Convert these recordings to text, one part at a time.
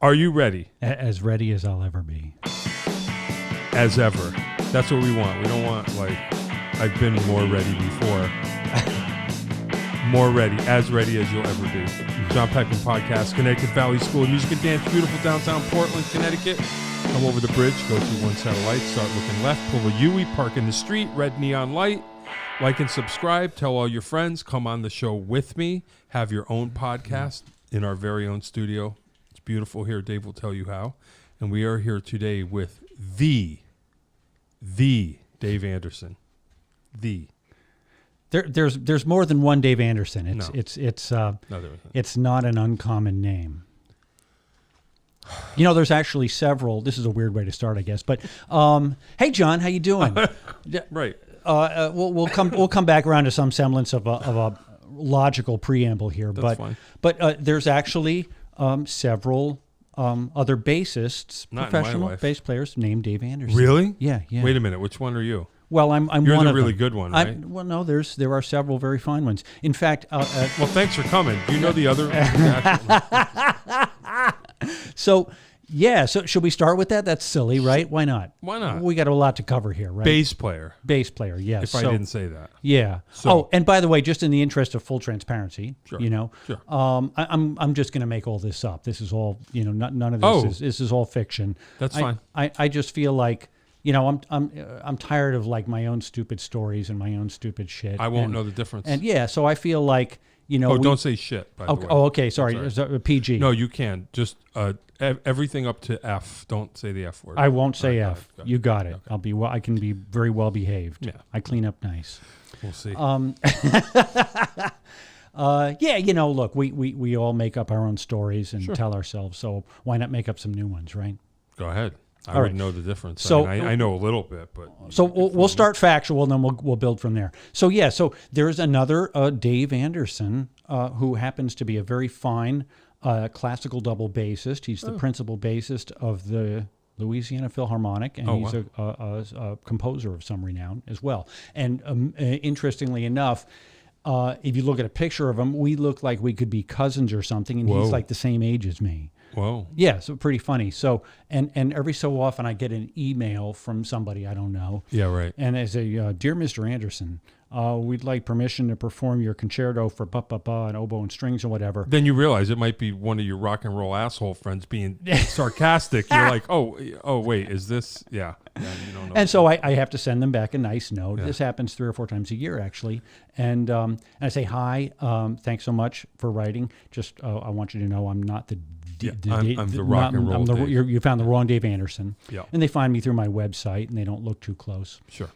Are you ready? As ready as I'll ever be. As ever. That's what we want. We don't want, like, I've been more ready before. More ready. As ready as you'll ever be. John Peckman Podcast, Connecticut Valley School of Music and Dance, beautiful downtown Portland, Connecticut. Come over the bridge, go through one satellite, start looking left, pull a U-ey, park in the street, red neon light. Like and subscribe. Tell all your friends. Come on the show with me. Have your own podcast in our very own studio. It's beautiful here. Dave will tell you how. And we are here today with the Dave Anderson. There's more than one Dave Anderson. It's not an uncommon name. You know, there's actually several. This is a weird way to start, I guess. But hey, John, how you doing? Right. We'll come back around to some semblance of a logical preamble here. That's fine. But there's actually several other bassists, Not professional bass players named Dave Anderson. Really? Yeah. Wait a minute. Which one are you? Well, I'm You're one the of really them. good one, right? Well, no, there are several very fine ones. In fact, well, thanks for coming. Do you know the other? So should we start with that? That's silly, right? Why not? Why not? We got a lot to cover here, right? Bass player, yes. If I didn't say that. Yeah. So, and by the way, just in the interest of full transparency, Sure. Sure. I'm just going to make all this up. This is all, none of this this is all fiction. That's fine. I just feel like, I'm tired of like my own stupid stories and my own stupid shit. I won't know the difference. And yeah, so I feel like, don't say shit, by the way. Oh, okay. Sorry. Is that PG? No, you can. Just everything up to F. Don't say the F word. I won't say F. Got it. You got it. Okay. I can be very well behaved. Yeah. I clean up nice. We'll see. Look, we all make up our own stories and tell ourselves. So why not make up some new ones, right? Go ahead. I All would right. know the difference. So I know a little bit, but so we'll start factual, and then we'll build from there. So there's another Dave Anderson who happens to be a very fine classical double bassist. He's the principal bassist of the Louisiana Philharmonic, and he's a composer of some renown as well. And interestingly enough, if you look at a picture of him, we look like we could be cousins or something, and he's like the same age as me. Whoa. Yeah, so pretty funny. So, and every so often I get an email from somebody I don't know. Yeah, right. And they say, "Dear Mr. Anderson, we'd like permission to perform your concerto for ba-ba-ba and oboe and strings or whatever." Then you realize it might be one of your rock and roll asshole friends being sarcastic. You're like, oh, wait, is this? Yeah. You don't know. And so I have to send them back a nice note. Yeah. This happens 3 or 4 times a year, actually. And I say, "Hi, thanks so much for writing. Just I want you to know I'm not the I'm the rock and roll Dave. You found the wrong Dave Anderson." Yeah. And they find me through my website, and they don't look too close. Sure.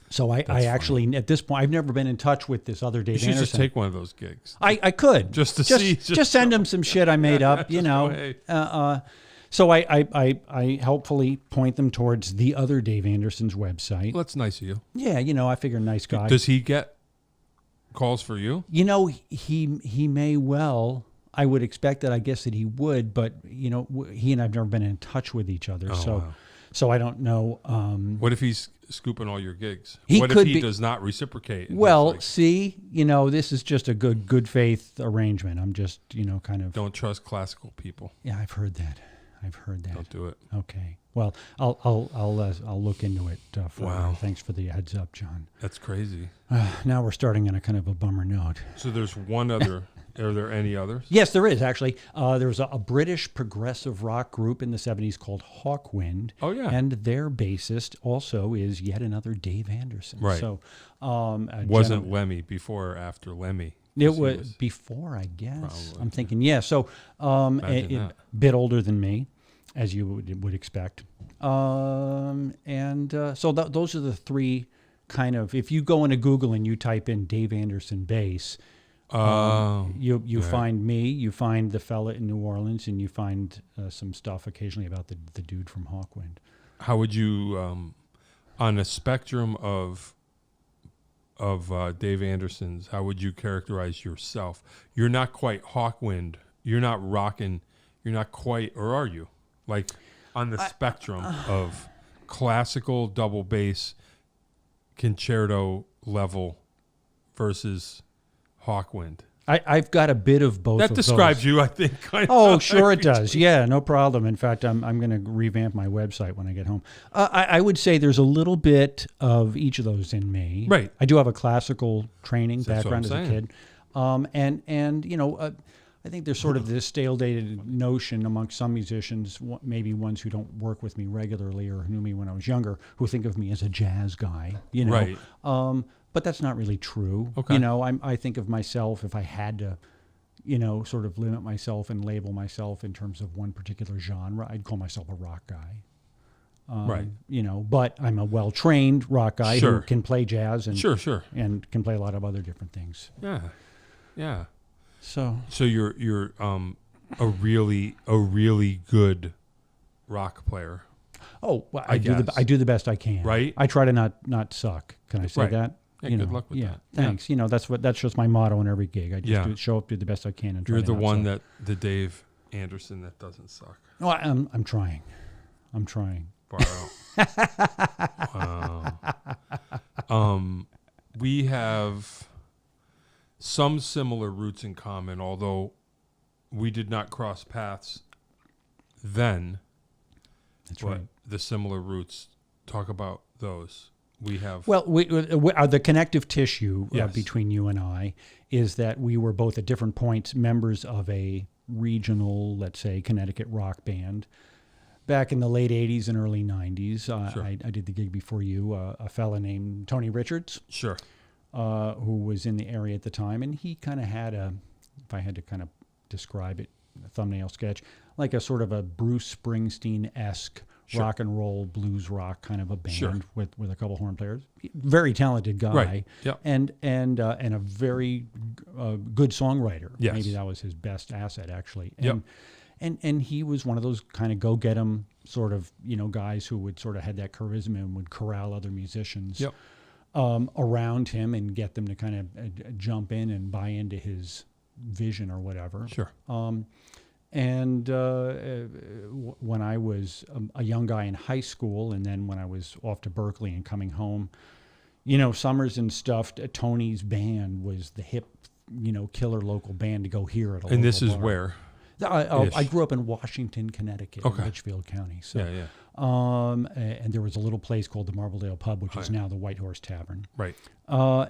So I actually, at this point, I've never been in touch with this other Dave You should Anderson. just take one of those gigs. I could. Just to see. Just send him some shit I made up, Go, hey. So I helpfully point them towards the other Dave Anderson's website. Well, that's nice of you. Yeah, I figure nice guy. Does he get calls for you? He may well. I would expect that. I guess that he would, but he and I've never been in touch with each other, so I don't know. What if he's scooping all your gigs? He what could if he be, does not reciprocate? Well, see, this is just a good faith arrangement. I'm just kind of Don't trust classical people. Yeah, I've heard that. Don't do it. Okay. Well, I'll look into it. Wow. Thanks for the heads up, John. That's crazy. Now we're starting on a kind of a bummer note. So there's one other. Are there any others? Yes, there is actually. There was a British progressive rock group in the 70s called Hawkwind. Oh, yeah. And their bassist also is yet another Dave Anderson. Right. So, wasn't Lemmy before or after Lemmy? It was before, I guess. Probably. I'm thinking, yeah. So, a bit older than me, as you would expect. So those are the three kind of. If you go into Google and you type in Dave Anderson bass, you find me, you find the fella in New Orleans, and you find some stuff occasionally about the dude from Hawkwind. How would you, on a spectrum of Dave Anderson's, how would you characterize yourself? You're not quite Hawkwind. You're not rocking. You're not quite, or are you? Like on the spectrum of classical double bass concerto level versus Hawkwind. I've got a bit of both. That of describes those. you, I think. Oh, sure it does. Yeah, no problem. In fact, I'm going to revamp my website when I get home. I would say there's a little bit of each of those in me. Right. I do have a classical training That's what I'm background as a saying. kid. And you know, I think there's sort of this stale-dated notion amongst some musicians, maybe ones who don't work with me regularly or knew me when I was younger, who think of me as a jazz guy, you know. Right. But that's not really true. Okay. You know, I think of myself, if I had to, you know, sort of limit myself and label myself in terms of one particular genre, I'd call myself a rock guy. Right. You know, but I'm a well-trained rock guy Sure. who can play jazz and Sure. and can play a lot of other different things. Yeah. So you're a really good rock player. oh, well, I guess. I do the best I can. Right. I try to not suck. Can I say Right. that? Yeah, You good know, luck with that. Thanks. You know, that's just my motto in every gig. I just show up, do the best I can, and try You're to the not one suck. the Dave Anderson that doesn't suck. No, I'm trying. I'm trying. Wow. We have some similar roots in common, although we did not cross paths then. That's But right. the similar roots, talk about those. We have Well, the connective tissue Yes. between you and I is that we were both at different points members of a regional, let's say, Connecticut rock band. Back in the late 80s and early 90s, Sure. I did the gig before you, a fella named Tony Richards, sure. who was in the area at the time. And he kind of had if I had to kind of describe it, a thumbnail sketch, like a sort of a Bruce Springsteen-esque Sure. rock and roll, blues rock kind of a band Sure. with a couple horn players. Very talented guy. Right. Yep. And a very good songwriter. Yes. Maybe that was his best asset, actually. Yep. And he was one of those kind of go-get-em sort of, you know, guys who would sort of had that charisma and would corral other musicians Yep. around him and get them to kind of jump in and buy into his vision or whatever. Sure. And when I was a young guy in high school, and then when I was off to Berkeley and coming home, you know, summers and stuff, Tony's band was the hip, you know, killer local band to go hear at a And this local is bar. where? I grew up in Washington, Connecticut, Okay. in Litchfield County. So, Yeah. and there was a little place called the Marbledale Pub, which is Right. now the White Horse Tavern. Right.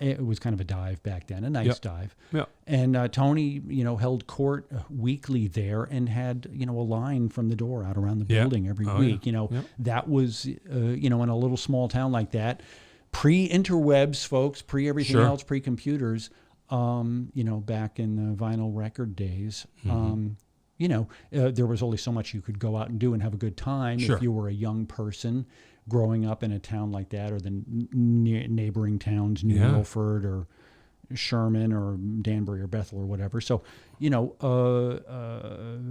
It was kind of a dive back then, a nice Yep. dive. Yeah. And Tony, you know, held court weekly there and had, you know, a line from the door out around the Yeah. building every Oh, week. yeah. You know, Yep. that was, you know, in a little small town like that, pre-interwebs, folks, pre-everything Sure. else, pre-computers, you know, back in the vinyl record days. Mm-hmm. You know, there was only so much you could go out and do and have a good time Sure. if you were a young person growing up in a town like that, or the neighboring towns, New Yeah. Milford or Sherman or Danbury or Bethel or whatever. So, you know,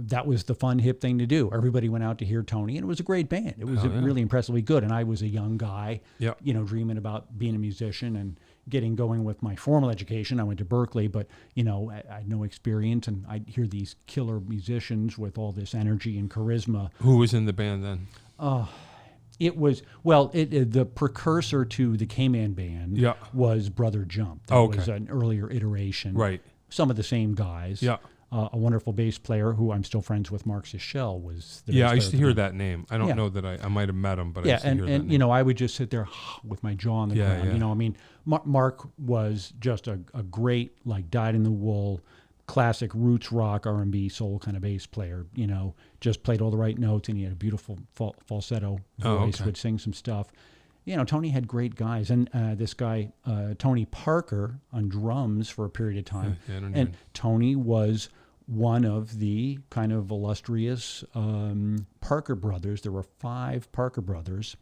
that was the fun, hip thing to do. Everybody went out to hear Tony, and it was a great band. It was Oh, yeah. really impressively good. And I was a young guy, Yep. you know, dreaming about being a musician and getting going with my formal education. I went to Berkeley, but, you know, I had no experience, and I'd hear these killer musicians with all this energy and charisma. Who was in the band then? It was, well, the precursor to the K-Man band Yeah. was Brother Jump. That Okay. was an earlier iteration. Right. Some of the same guys. Yeah. A wonderful bass player who I'm still friends with, Mark Sichel, was the Yeah, bass I used to player hear of the that name. I don't Yeah. know that I might have met him, but I Yeah, used to hear that and name. you know, I would just sit there with my jaw on the Yeah, ground. yeah. You know, I mean, Mark was just a great, like, dyed-in-the-wool, classic roots rock, R&B, soul kind of bass player. You know, just played all the right notes, and he had a beautiful falsetto Oh, voice, okay. would sing some stuff. You know, Tony had great guys. And this guy, Tony Parker, on drums for a period of time. Yeah, I don't And even- Tony was one of the kind of illustrious Parker brothers. There were 5 Parker brothers,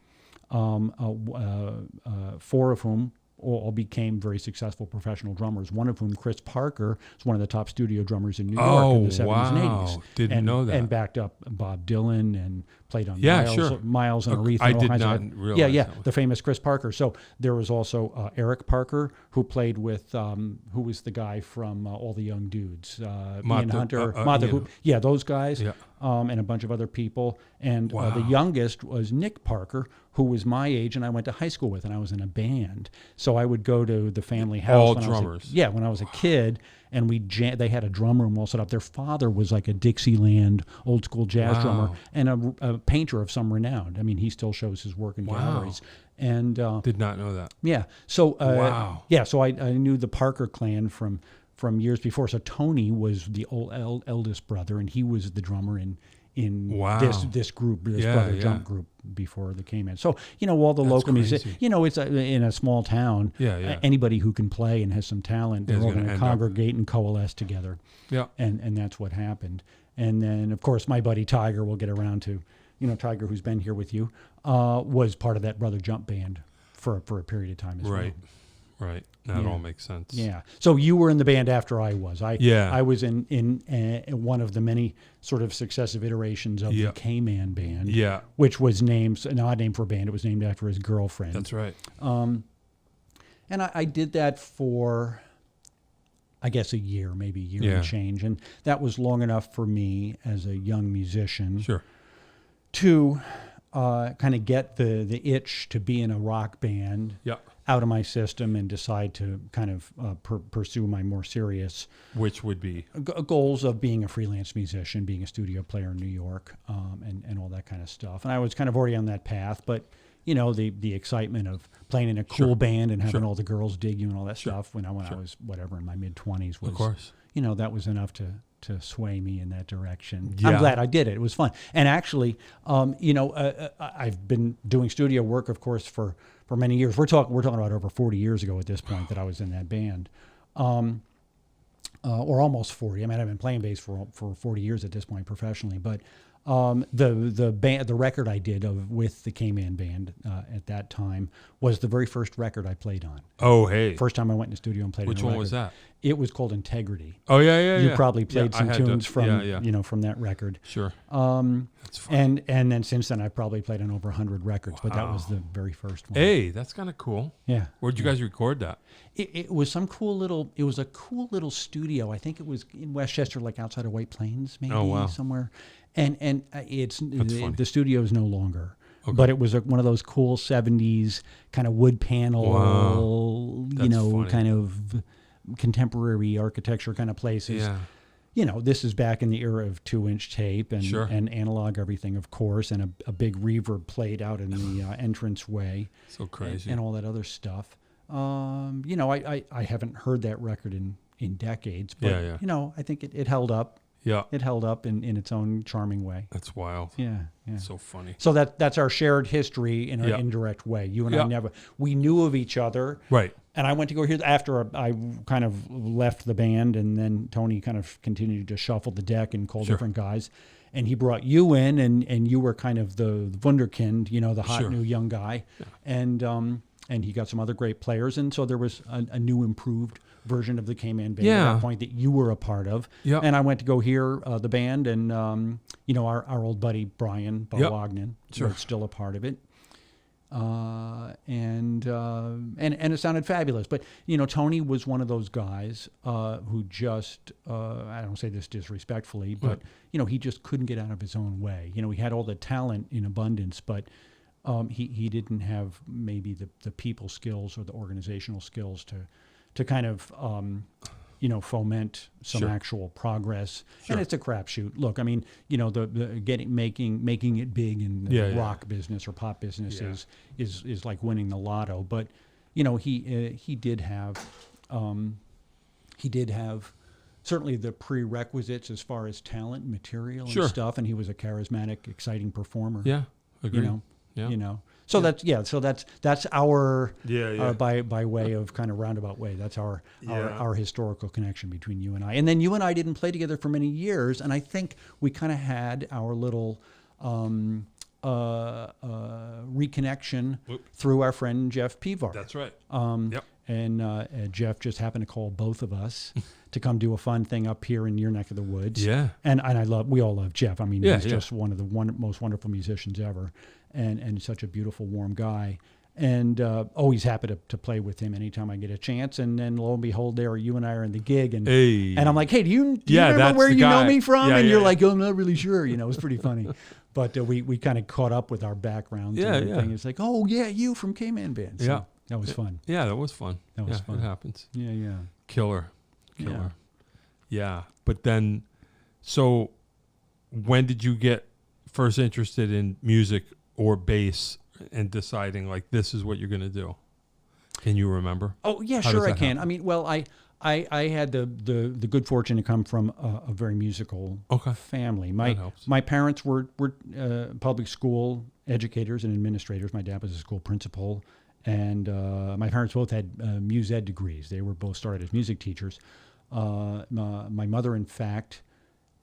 4 of whom all became very successful professional drummers. One of whom, Chris Parker, is one of the top studio drummers in New York in the 70s and 80s. Didn't know that. And backed up Bob Dylan and played on Yeah, Miles, sure. Miles and Aretha. I and all did kinds not of, realize Yeah, that was- the famous Chris Parker. So there was also Eric Parker, who played with, who was the guy from All the Young Dudes, Ian Mott the- Hunter, Ian. Those guys. Yeah. and a bunch of other people. And Wow. the youngest was Nick Parker, who was my age and I went to high school with, and I was in a band. So I would go to the family house. All when drummers. when I was a kid, and they had a drum room all set up. Their father was like a Dixieland old school jazz Wow. drummer and a painter of some renown. I mean, he still shows his work in galleries. And Did not know that. yeah, so Wow. yeah, so I knew the Parker clan from years before. So Tony was the eldest brother, and he was the drummer in Wow. this group, this Yeah, brother yeah. jump group before they came in. So all the That's local crazy. musicians. It's in a small town. Yeah, yeah. Anybody who can play and has some talent, Yeah, they're is all gonna going to end up- congregate and coalesce together. Yeah. And that's what happened. And then of course my buddy Tiger, we'll get around to, Tiger, who's been here with you, was part of that brother jump band for a period of time as well. Right. Right. That Yeah. all makes sense. Yeah. So you were in the band after I was. Yeah. I was in one of the many sort of successive iterations of Yeah. the K-Man band. Yeah. Which was an odd name for a band. It was named after his girlfriend. That's right. And I did that for, I guess, a year, maybe a year Yeah. and change. And that was long enough for me as a young musician Sure. to kind of get the itch to be in a rock band Yeah. out of my system and decide to kind of pursue my more serious Which would be goals of being a freelance musician, being a studio player in New York, and all that kind of stuff. And I was kind of already on that path, but the excitement of playing in a cool Sure. band and having Sure. all the girls dig you and all that Sure. stuff when I Sure. was whatever in my mid-20s was, of course. that was enough to sway me in that direction. Yeah. I'm glad I did it. It was fun. And actually, I've been doing studio work, of course, for many years. We're talking about over 40 years ago at this point that I was in that band. Or almost 40. I mean, I've been playing bass for 40 years at this point professionally, but the record I did with the K-Man band at that time was the very first record I played on. Oh, hey. First time I went in the studio and played. Which on a one record. was that? It was called Integrity. Oh, yeah. You probably played Yeah, some I had tunes from yeah. from that record. Sure. That's fun. And then since then I've probably played on over 100 records, but that was Wow. the very first one. Hey, that's kind of cool. Yeah. Where'd you guys record that? It was a cool little studio. I think it was in Westchester, like outside of White Plains, maybe Oh, wow. somewhere. And funny. the studio is no longer. Okay. But it was one of those cool 70s kind of wood panel, Wow. That's funny. kind of contemporary architecture kind of places. Yeah. This is back in the era of 2-inch tape and Sure. and analog everything, of course, and a big reverb played out in the entranceway. So crazy. And all that other stuff. I haven't heard that record in decades, but Yeah. I think it held up. Yeah. It held up in its own charming way. That's wild. Yeah. So funny. So that's our shared history in an Yeah. indirect way. You and Yeah. we knew of each other. Right. And I went to go here after I kind of left the band, and then Tony kind of continued to shuffle the deck and call Sure. different guys. And he brought you in, and you were kind of the wunderkind, the hot Sure. new young guy. Yeah. And he got some other great players. And so there was a new improved version of the K-Man band Yeah. at that point that you were a part of. Yeah. And I went to go hear the band, and our old buddy Brian Balognan Sure. was still a part of it. And it sounded fabulous. But Tony was one of those guys who just I don't say this disrespectfully, but he just couldn't get out of his own way. He had all the talent in abundance, but he didn't have maybe the people skills or the organizational skills to kind of foment some Sure. actual progress. Sure. And it's a crapshoot. Look, I mean, the making it big in the Yeah. rock business or pop business Yeah. is like winning the lotto. But he did have certainly the prerequisites as far as talent, material, Sure. and stuff. And he was a charismatic, exciting performer. Yeah. Agree. Yeah. So that's our Yeah. by way of kind of roundabout way. That's our Yeah. historical connection between you and I. And then you and I didn't play together for many years, and I think we kind of had our little reconnection through our friend Jeff Pivar. That's right. Yep. And Jeff just happened to call both of us to come do a fun thing up here in your neck of the woods. Yeah. And we all love Jeff. I mean, Yeah, he's yeah. just one of the most wonderful musicians ever, and such a beautiful, warm guy. and always happy to play with him anytime I get a chance. And then lo and behold, you and I are in the gig, and I'm like, hey, do you remember where you know me from? Yeah, and you're yeah. like, oh, I'm not really sure. You know, it was pretty funny. But we kind of caught up with our backgrounds and everything. Yeah. It's like, oh yeah, you from K-Man Band. So Yeah. that was fun. Yeah, that was fun. That was fun. It happens. Yeah. Killer. Yeah. But then, so when did you get first interested in music or bass and deciding like this is what you're going to do? Can you remember? Oh yeah, How sure does I that can. happen? I mean, well, I had the good fortune to come from a very musical family. That helps. My parents were public school educators and administrators. My dad was a school principal, and my parents both had mus ed degrees. They were both started as music teachers. My mother, in fact,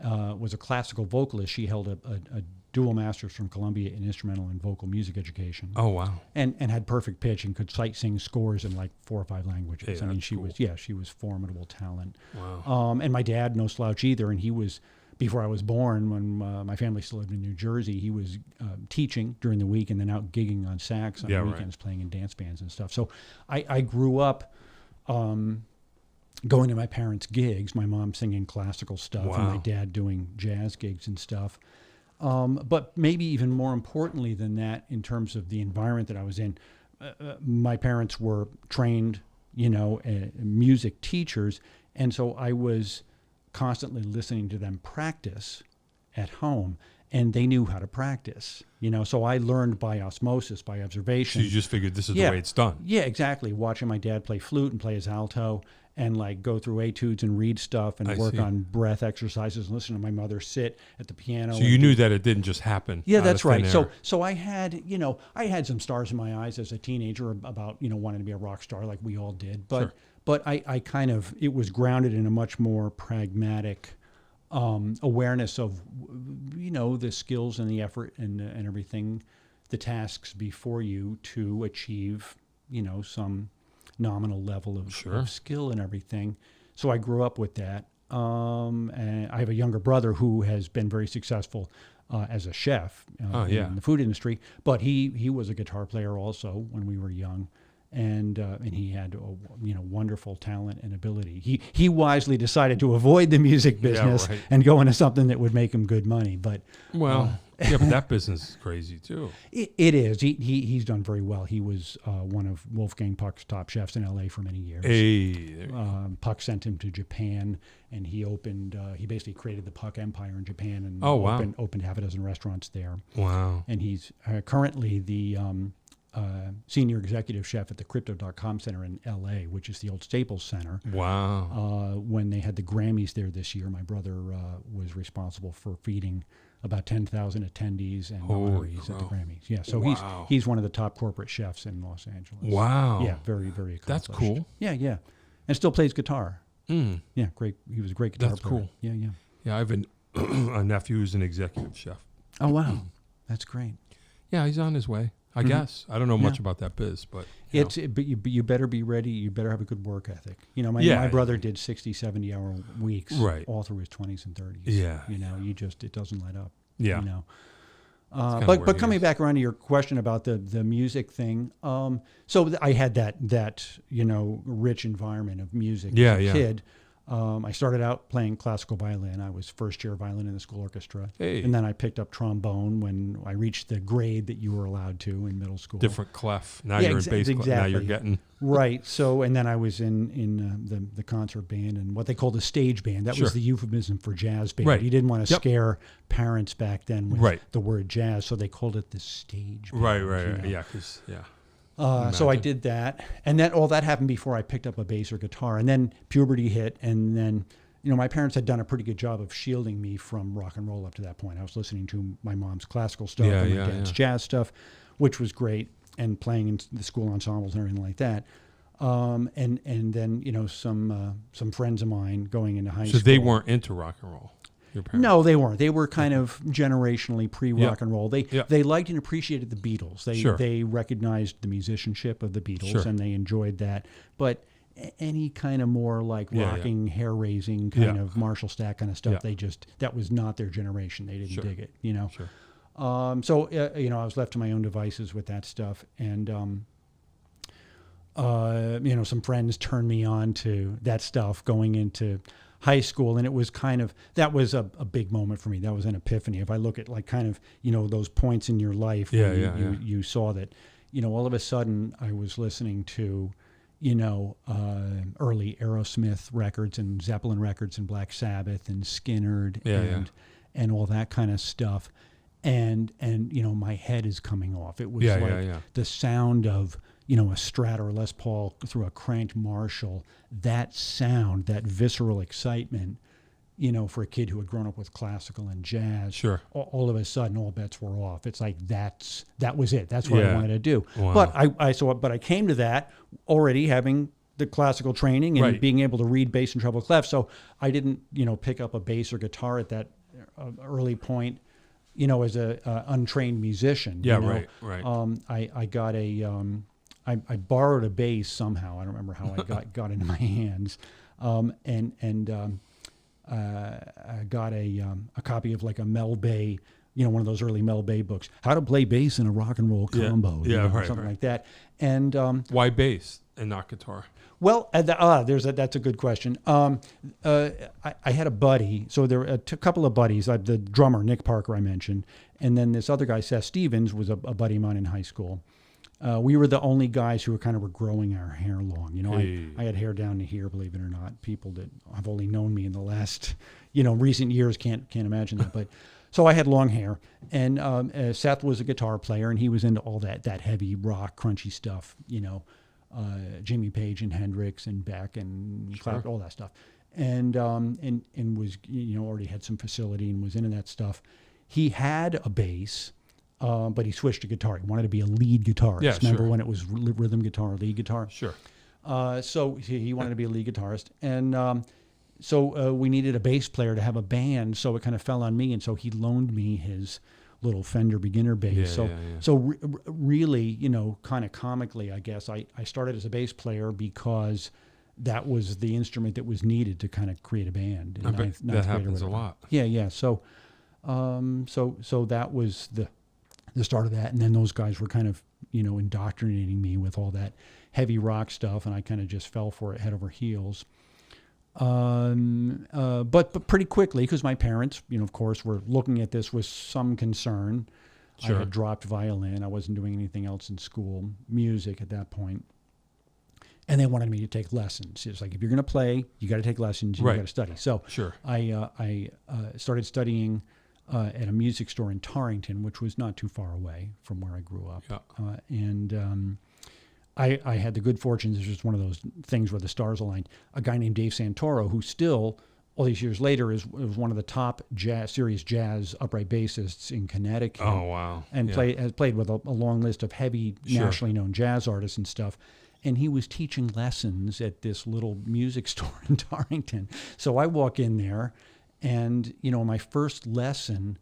was a classical vocalist. She held a dual master's from Columbia in instrumental and vocal music education. Oh wow! And had perfect pitch and could sing scores in like 4 or 5 languages. Hey, I mean, that's she was formidable talent. Wow. And my dad, no slouch either. And he was, before I was born, when my family still lived in New Jersey, he was teaching during the week and then out gigging on sax on the weekends, playing in dance bands and stuff. So I grew up going to my parents' gigs, my mom singing classical stuff and my dad doing jazz gigs and stuff. But maybe even more importantly than that, in terms of the environment that I was in, my parents were trained, music teachers. And so I was constantly listening to them practice at home, and they knew how to practice, so I learned by osmosis, by observation. So you just figured this is the way it's done. Yeah, exactly. Watching my dad play flute and play his alto and like go through etudes and read stuff and work on breath exercises and listen to my mother sit at the piano. So you knew that it didn't just happen. Yeah, that's right. So I had, I had some stars in my eyes as a teenager about, wanting to be a rock star like we all did. But I kind of, it was grounded in a much more pragmatic awareness of, the skills and the effort and everything, the tasks before you to achieve, some nominal level of skill and everything. So I grew up with that. And I have a younger brother who has been very successful as a chef in the food industry, but he was a guitar player also when we were young. And he had wonderful talent and ability. He wisely decided to avoid the music business and go into something that would make him good money. But but that business is crazy too. It is. He's done very well. He was one of Wolfgang Puck's top chefs in L.A. for many years. Puck sent him to Japan, and he opened. He basically created the Puck Empire in Japan, and opened half a dozen restaurants there. Wow. And he's currently the senior executive chef at the Crypto.com Center in L.A., which is the old Staples Center. Wow. When they had the Grammys there this year, my brother was responsible for feeding about 10,000 attendees and honorees at the Grammys. Yeah, so he's one of the top corporate chefs in Los Angeles. Wow. Yeah, very, very accomplished. That's cool. Yeah. And still plays guitar. Yeah, great. He was a great guitar player. That's cool. Yeah. Yeah, I have a nephew who's an executive chef. Oh, wow. That's great. Yeah, he's on his way. I guess. I don't know much about that biz, but you better be ready. You better have a good work ethic. My brother did 60, 70-hour weeks all through his 20s and 30s. Yeah. It doesn't let up. Yeah. But coming back around to your question about the music thing, so I had that rich environment of music as a kid. I started out playing classical violin. I was first year violin in the school orchestra. Hey. And then I picked up trombone when I reached the grade that you were allowed to in middle school. Different clef. Now you're in bass clef. Now you're getting... Right. So, and then I was in the concert band and what they called a stage band. That was the euphemism for jazz band. Right. You didn't want to scare parents back then with the word jazz, so they called it the stage band. Right. Yeah, because, so I did that, and then all that happened before I picked up a bass or guitar, and then puberty hit, and then my parents had done a pretty good job of shielding me from rock and roll up to that point. I was listening to my mom's classical stuff and my dad's jazz stuff, which was great, and playing in the school ensembles and everything like that. And then some friends of mine going into high school. So they weren't into rock and roll. No, they weren't. They were kind of generationally pre-rock and roll. They liked and appreciated the Beatles. They recognized the musicianship of the Beatles, and they enjoyed that. But any kind of more like rocking, hair-raising kind of Marshall Stack kind of stuff, that was not their generation. They didn't dig it, So I was left to my own devices with that stuff. And some friends turned me on to that stuff going into high school, and it was that was a big moment for me. That was an epiphany. If I look at like kind of those points in your life where you saw that, all of a sudden I was listening to early Aerosmith records and Zeppelin records and Black Sabbath and Skynyrd and all that kind of stuff, and my head is coming off. It was the sound of a Strat or Les Paul through a cranked Marshall, that sound, that visceral excitement, for a kid who had grown up with classical and jazz. Sure. All of a sudden, all bets were off. It's like that was it. That's what I wanted to do. Wow. But I came to that already having the classical training and being able to read bass and treble clef. So I didn't, pick up a bass or guitar at that early point, as a untrained musician. Right. I got I borrowed a bass somehow. I don't remember how I got into my hands, and I got a copy of like a Mel Bay, one of those early Mel Bay books, How to Play Bass in a Rock and Roll Combo, something like that. And why bass and not guitar? Well, that's a good question. I had a buddy, so there were a couple of buddies. The drummer Nick Parker I mentioned, and then this other guy Seth Stevens was a buddy of mine in high school. We were the only guys who were growing our hair long. I had hair down to here, believe it or not. People that have only known me in the last, recent years can't imagine that. But so I had long hair, and Seth was a guitar player, and he was into all that heavy rock, crunchy stuff. Jimmy Page and Hendrix and Beck and Clapton, all that stuff, and was already had some facility and was into that stuff. He had a bass. But he switched to guitar. He wanted to be a lead guitarist. Yeah, Remember when it was rhythm guitar, lead guitar? Sure. So he wanted to be a lead guitarist. And so we needed a bass player to have a band, so it kind of fell on me. And so he loaned me his little Fender beginner bass. So really, kind of comically, I guess, I started as a bass player because that was the instrument that was needed to kind of create a band. I bet that happens a lot. Yeah. So that was the start of that, and then those guys were kind of indoctrinating me with all that heavy rock stuff, and I kind of just fell for it head over heels. But pretty quickly, because my parents, of course, were looking at this with some concern. Sure. I had dropped violin. I wasn't doing anything else in school, music at that point, and they wanted me to take lessons. It's like, if you're going to play, you got to take lessons. You got to study. So sure. I started studying at a music store in Torrington, which was not too far away from where I grew up. Yeah. I had the good fortune, this was one of those things where the stars aligned, a guy named Dave Santoro, who still, all these years later, was one of the top serious jazz upright bassists in Connecticut. Oh, wow. And has played with a long list of heavy, nationally known jazz artists and stuff. And he was teaching lessons at this little music store in Torrington. So I walk in there, and, my first lesson,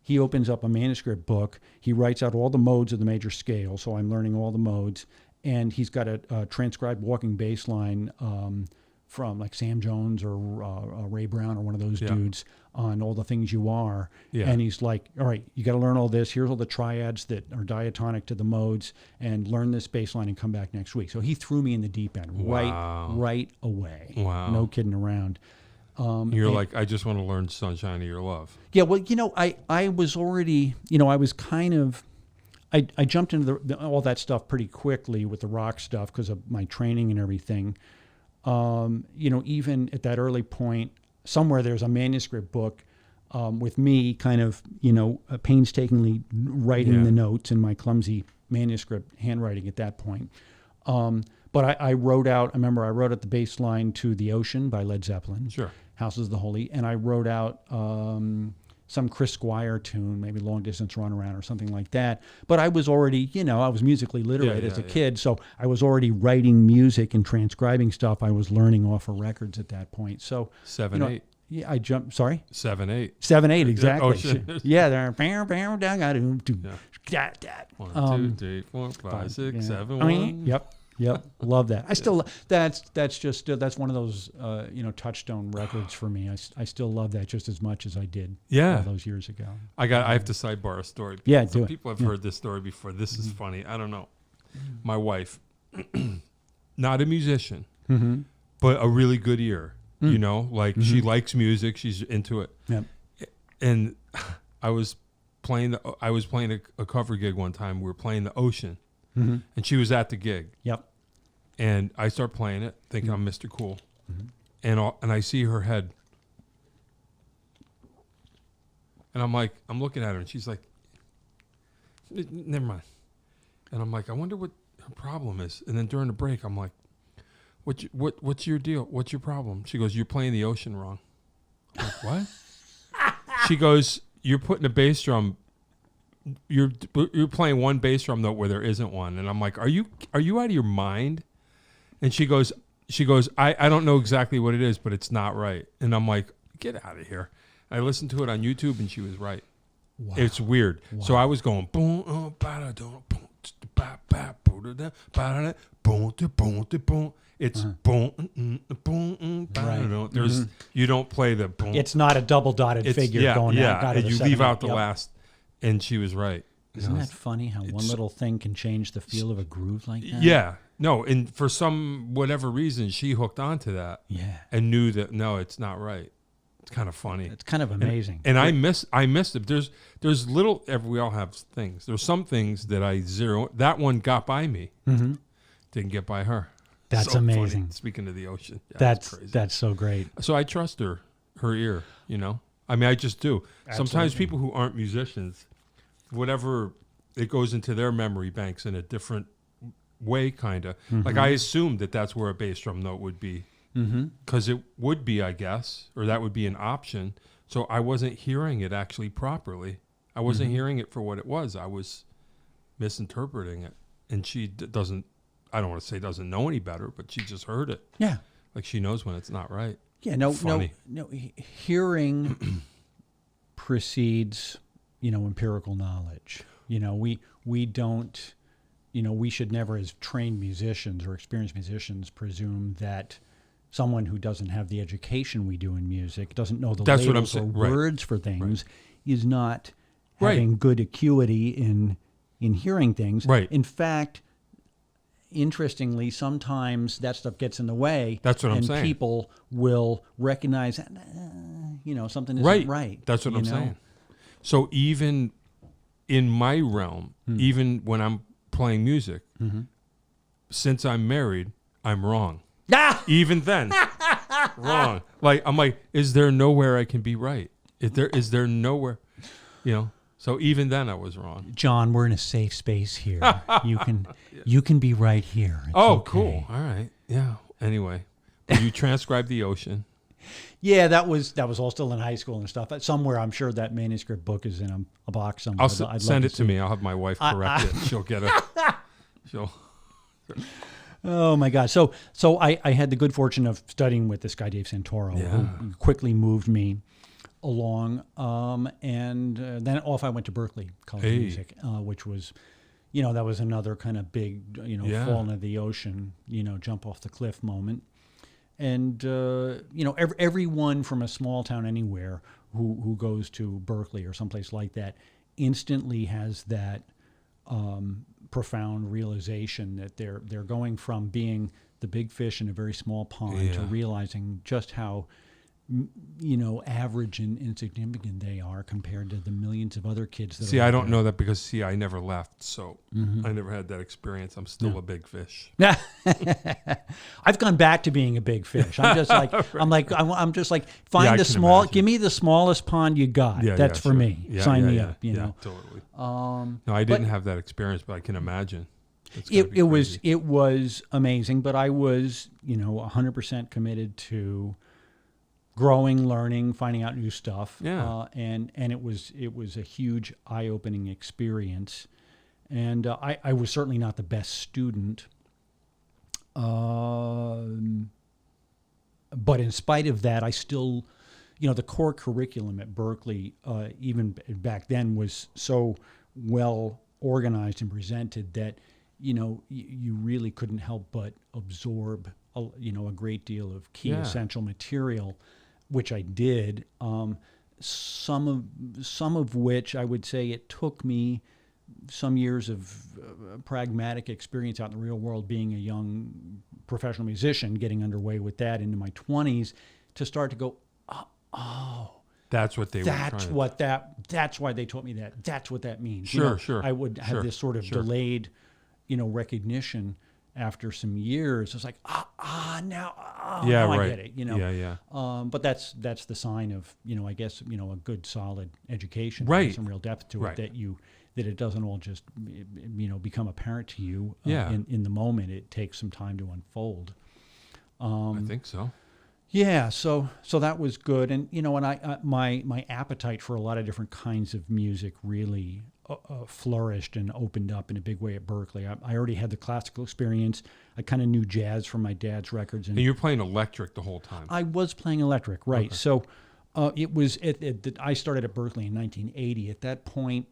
he opens up a manuscript book. He writes out all the modes of the major scale, so I'm learning all the modes. And he's got a transcribed walking bass line from like Sam Jones or Ray Brown or one of those dudes on All the Things You Are. Yeah. And he's like, all right, you got to learn all this. Here's all the triads that are diatonic to the modes, and learn this bass line and come back next week. So he threw me in the deep end right away. Wow. No kidding around. You're like, I just want to learn Sunshine of Your Love. Yeah, well, I was already, I was kind of, I jumped into all that stuff pretty quickly with the rock stuff because of my training and everything. Even at that early point, somewhere there's a manuscript book with me kind of, painstakingly writing the notes in my clumsy manuscript handwriting at that point. But I wrote out the bass line to The Ocean by Led Zeppelin. Sure. Houses of the Holy. And I wrote out some Chris Squire tune, maybe Long Distance Runaround or something like that. But I was already, I was musically literate as a kid, so I was already writing music and transcribing stuff I was learning off of records at that point. So 7/8. Yeah, I jumped. Sorry. 7/8. 7/8, exactly. Oh, yeah, there. One, 2, 3, 4, 5, 6, 7, 1. Yep, love that. I still that's one of those touchstone records for me. I still love that just as much as I did all those years ago. I have to sidebar a story. Yeah, Some people have heard this story before. This is funny. I don't know. My wife, not a musician, Mm-hmm. but a really good ear. You know, like she likes music, she's into it. Yep. And I was playing a cover gig one time. We were playing The Ocean, and she was at the gig. Yep. And I start playing it, thinking I'm Mr. Cool, and I see her head, and I'm looking at her, and she's like, never mind. And I'm like, I wonder what her problem is. And then during the break, I'm like, what's your deal? What's your problem? She goes, you're playing The Ocean wrong. I'm like, what? She goes, you're putting a bass drum. You're playing one bass drum note where there isn't one. And I'm like, are you out of your mind? And she goes, I don't know exactly what it is, but it's not right. And I'm like, get out of here. I listened to it on YouTube, and she was right. Wow. It's weird. Wow. So I was going boom, boom. It's boom, boom, Right. There's you don't play the boom. It's not a double dotted figure going out of and the you seven leave out the yep. last. And she was right. Isn't that funny how one little thing can change the feel of a groove like that? Yeah. No, and for some whatever reason, she hooked onto that. Yeah. And knew that no, it's not right. It's kind of funny. It's kind of amazing. And I missed it. There's little. We all have things. There's some things that I zero. That one got by me. Mm-hmm. Didn't get by her. That's so amazing. Funny. Speaking of The Ocean, yeah, that's crazy. That's so great. So I trust her ear. You know, I mean, I just do. Absolutely. Sometimes people who aren't musicians, whatever it goes into their memory banks in a different way, kind of. Like I assumed that that's where a bass drum note would be, because it would be, I guess, or that would be an option. So I wasn't hearing it actually properly. I wasn't hearing it for what it was. I was misinterpreting it, and she doesn't. I don't want to say doesn't know any better, but she just heard it. Yeah. Like she knows when it's not right. Yeah. No. Funny. No. Hearing precedes, empirical knowledge. We don't. We should never, as trained musicians or experienced musicians, presume that someone who doesn't have the education we do in music, doesn't know the That's what I'm labels or saying. Right. words for things, is not Right. having good acuity in hearing things. Right. In fact, interestingly, sometimes that stuff gets in the way. That's what I'm and saying. people will recognize, something isn't right. That's what I'm saying. So even in my realm, even when I'm playing music, since I'm married, I'm wrong. Ah! Even then, wrong. Like I'm like, is there nowhere I can be right? Is there nowhere, So even then, I was wrong. John, we're in a safe space here. You can be right here. It's okay. Cool. All right. Yeah. Anyway, will you transcribe The Ocean? Yeah, that was all still in high school and stuff. Somewhere, I'm sure that manuscript book is in a box somewhere. I'd send it to me. I'll have my wife correct it. She'll get it. Oh my God! So I had the good fortune of studying with this guy Dave Santoro, who quickly moved me along, and then off I went to Berklee College of Music, which was, that was another kind of big, fall into the ocean, jump off the cliff moment. And, everyone from a small town anywhere who goes to Berklee or someplace like that instantly has that profound realization that they're going from being the big fish in a very small pond to realizing just how average and insignificant they are compared to the millions of other kids that I don't know that because, I never left, so I never had that experience. I'm still a big fish. I've gone back to being a big fish. I'm just like, right. I'm just like, find the small, give me the smallest pond you got. That's for me. Sign me up, Totally. No, I didn't have that experience, but I can imagine. It was amazing, but I was, 100% committed to growing, learning, finding out new stuff. Yeah. And it was a huge eye-opening experience. And I was certainly not the best student. But in spite of that, I still, the core curriculum at Berklee, even back then, was so well organized and presented that, you really couldn't help but absorb, a great deal of key essential material, which I did. Some of which I would say it took me some years of pragmatic experience out in the real world, being a young professional musician, getting underway with that into my 20s, to start to go, That's what they were trying to. That's why they taught me that. That's what that means. Sure. I would have this sort of delayed, recognition after some years. It's like, now I get it, Yeah. But that's the sign of, I guess, a good solid education. Right. There's some real depth to it that it doesn't all just, become apparent to you in the moment. It takes some time to unfold. I think so. Yeah, so that was good, and my appetite for a lot of different kinds of music really flourished and opened up in a big way at Berklee. I already had the classical experience. I kind of knew jazz from my dad's records, And you're playing electric the whole time. I was playing electric, right? Okay. So it was. I started at Berklee in 1980. At that point,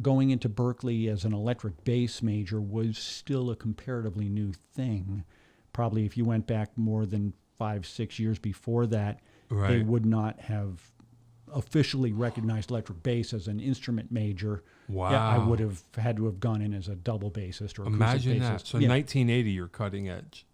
going into Berklee as an electric bass major was still a comparatively new thing. Probably if you went back more than 5-6 years before that, they would not have officially recognized electric bass as an instrument major. Wow. Yeah, I would have had to have gone in as a double bassist or acoustic Imagine bassist. that. So 1980, you're cutting edge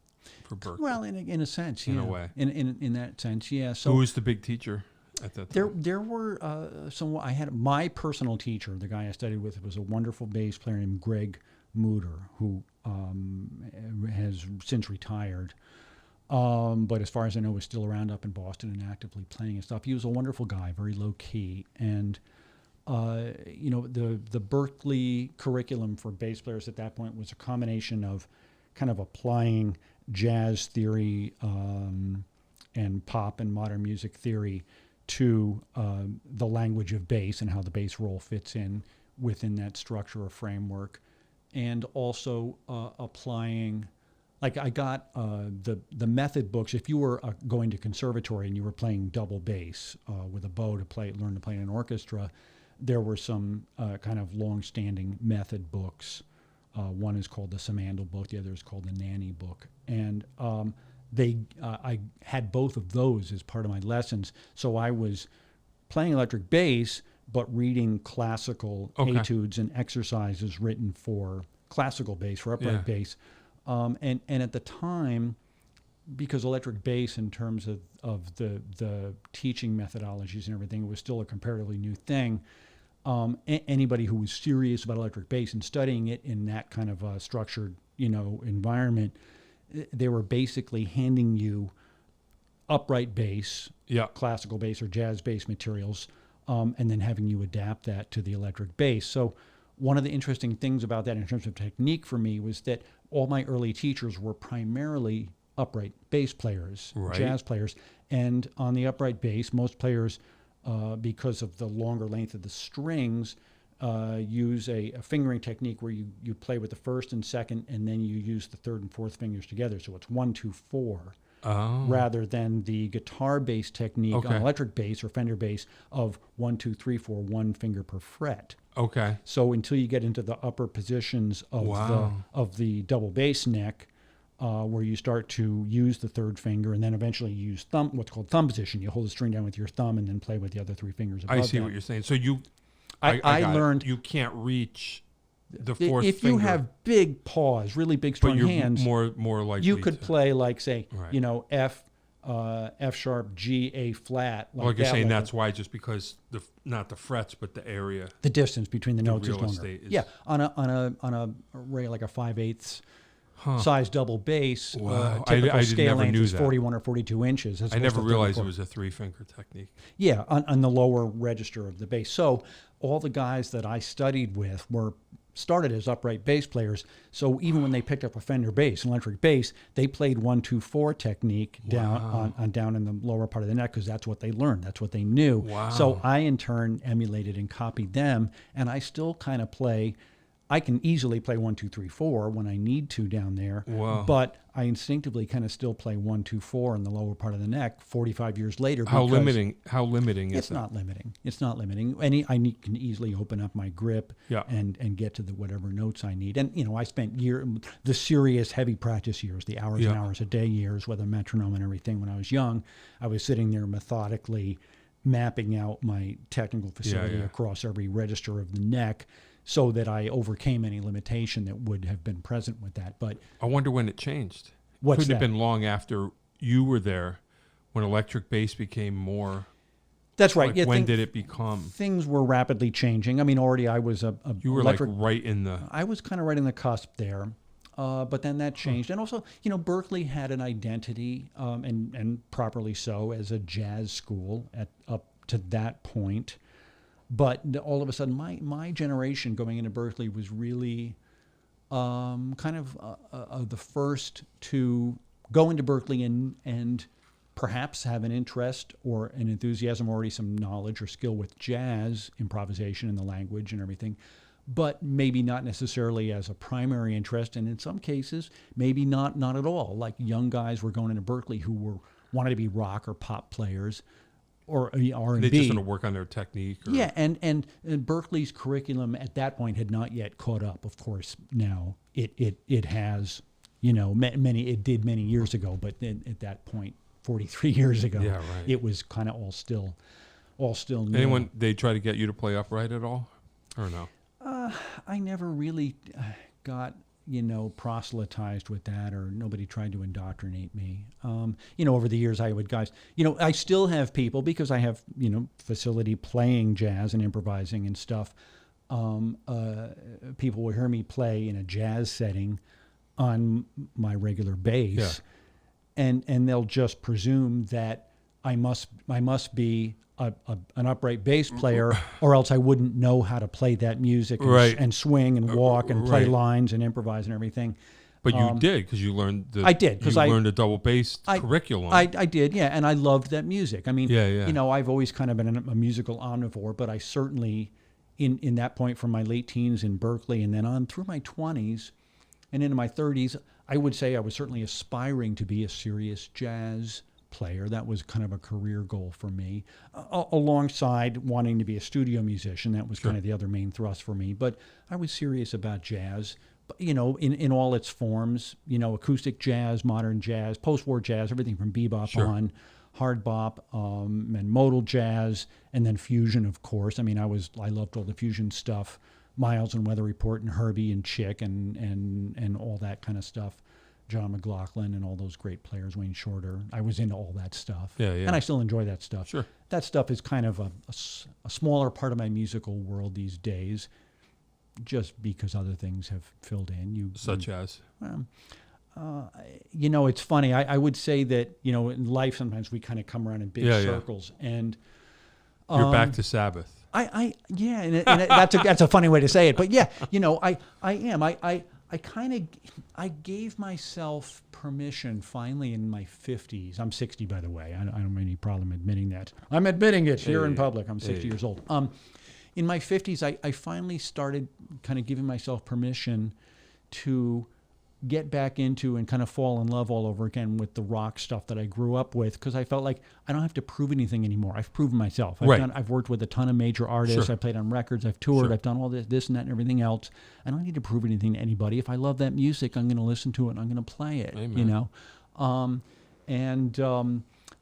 for Berklee. Well, in a sense, yeah. In a way. In that sense, yeah. So who was the big teacher at that time? there were some. I had my personal teacher, the guy I studied with, was a wonderful bass player named Greg Mooter, who has since retired. But as far as I know, was still around up in Boston and actively playing and stuff. He was a wonderful guy, very low key. And, the Berklee curriculum for bass players at that point was a combination of kind of applying jazz theory and pop and modern music theory to the language of bass and how the bass roll fits in within that structure or framework. And also applying... Like I got the method books. If you were going to conservatory and you were playing double bass with a bow to learn to play in an orchestra, there were some kind of long-standing method books. One is called the Samandel book. The other is called the Nanny book. And I had both of those as part of my lessons. So I was playing electric bass, but reading classical etudes and exercises written for classical bass, for upright bass. And at the time, because electric bass in terms of the teaching methodologies and everything was still a comparatively new thing, anybody who was serious about electric bass and studying it in that kind of a structured, environment, they were basically handing you upright bass, classical bass or jazz bass materials, and then having you adapt that to the electric bass. So one of the interesting things about that in terms of technique for me was that all my early teachers were primarily upright bass players, jazz players. And on the upright bass, most players, because of the longer length of the strings, use a fingering technique where you play with the first and second, and then you use the third and fourth fingers together. So it's 1, 2, 4. Rather than the guitar bass technique on electric bass or Fender bass of 1, 2, 3, 4, one finger per fret. Okay. So until you get into the upper positions of the double bass neck, where you start to use the third finger, and then eventually you use what's called thumb position. You hold the string down with your thumb and then play with the other three fingers above I see that. what you're saying. So I learned you can't reach the fourth if finger. you have big paws, really big strong hands, more likely you could play like say Right. F sharp, G, A flat. Like you're saying, like that's why, just because not the frets, but the area, the distance between the notes is real longer. estate is- Yeah, on a array like a 5/8 size double bass. Wow. Typical I scale never length knew is that. 41 or 42 inches. I never realized it was a 3-finger technique. Yeah, on the lower register of the bass. So all the guys that I studied with started as upright bass players. So even when they picked up a Fender bass, an electric bass, they played 1, 2, 4 technique down down in the lower part of the neck because that's what they learned. That's what they knew. Wow. So I in turn emulated and copied them, and I still kind of play. I can easily play 1, 2, 3, 4 when I need to down there. Wow. But I instinctively kind of still play 1, 2, 4 in the lower part of the neck 45 years later. How limiting is it's that? not limiting. It's not limiting. Can easily open up my grip and get to the whatever notes I need. And, I spent the serious heavy practice years, the hours and hours a day years with a metronome and everything when I was young. I was sitting there methodically mapping out my technical facility across every register of the neck, so that I overcame any limitation that would have been present with that. But I wonder when it changed. What's couldn't that? have been long after you were there when electric bass became more. That's right. Like, Yeah, when did it become? Things were rapidly changing. I mean, already I was a You were electric. like right in the. I was kind of right in the cusp there, but then that changed. And also, Berkeley had an identity, and properly so, as a jazz school up to that point. But all of a sudden, my generation going into Berkeley was really kind of the first to go into Berkeley and perhaps have an interest or an enthusiasm, already some knowledge or skill with jazz improvisation and the language and everything, but maybe not necessarily as a primary interest, and in some cases maybe not at all. Like young guys were going into Berkeley who wanted to be rock or pop players or R&B. They just want to work on their technique. Or, yeah, and Berkeley's curriculum at that point had not yet caught up. Of course, now it has, it did many years ago, but at that point, 43 years ago, Yeah, right. it was kind of all still new. Anyone, they try to get you to play upright at all, or no? I never really got proselytized with that, or nobody tried to indoctrinate me. Over the years, I still have people, because I have facility playing jazz and improvising and stuff. People will hear me play in a jazz setting on my regular bass. Yeah. And they'll just presume that I must be an upright bass player, or else I wouldn't know how to play that music and, Right. and swing and walk and play Right. lines and improvise and everything. But you did, because you learned the. I did, 'cause you I learned a double bass curriculum. I did, yeah, and I loved that music. I mean, Yeah. I've always kind of been a musical omnivore, but I certainly, in that point from my late teens in Berkeley and then on through my 20s and into my 30s, I would say I was certainly aspiring to be a serious jazz player. That was kind of a career goal for me, alongside wanting to be a studio musician. That was kind of the other main thrust for me. But I was serious about jazz, in all its forms, acoustic jazz, modern jazz, post-war jazz, everything from bebop on, hard bop, and modal jazz, and then fusion, of course. I mean, I loved all the fusion stuff. Miles and Weather Report and Herbie and Chick and all that kind of stuff. John McLaughlin and all those great players, Wayne Shorter. I was into all that stuff. Yeah. And I still enjoy that stuff. Sure. That stuff is kind of a smaller part of my musical world these days, just because other things have filled in. Such as? It's funny. I would say that, in life sometimes we kind of come around in big circles. And You're back to Sabbath. That's a funny way to say it, but yeah, I am. I gave myself permission finally in my 50s. I'm 60, by the way. I don't have any problem admitting that. I'm admitting it here in public. I'm 60 years old. In my 50s, I finally started kind of giving myself permission to get back into and kind of fall in love all over again with the rock stuff that I grew up with, because I felt like I don't have to prove anything anymore. I've proven myself. I've worked with a ton of major artists. I've played on records. I've toured. I've done all this and that and everything else. I don't need to prove anything to anybody. If I love that music, I'm going to listen to it and I'm going to play it. Amen.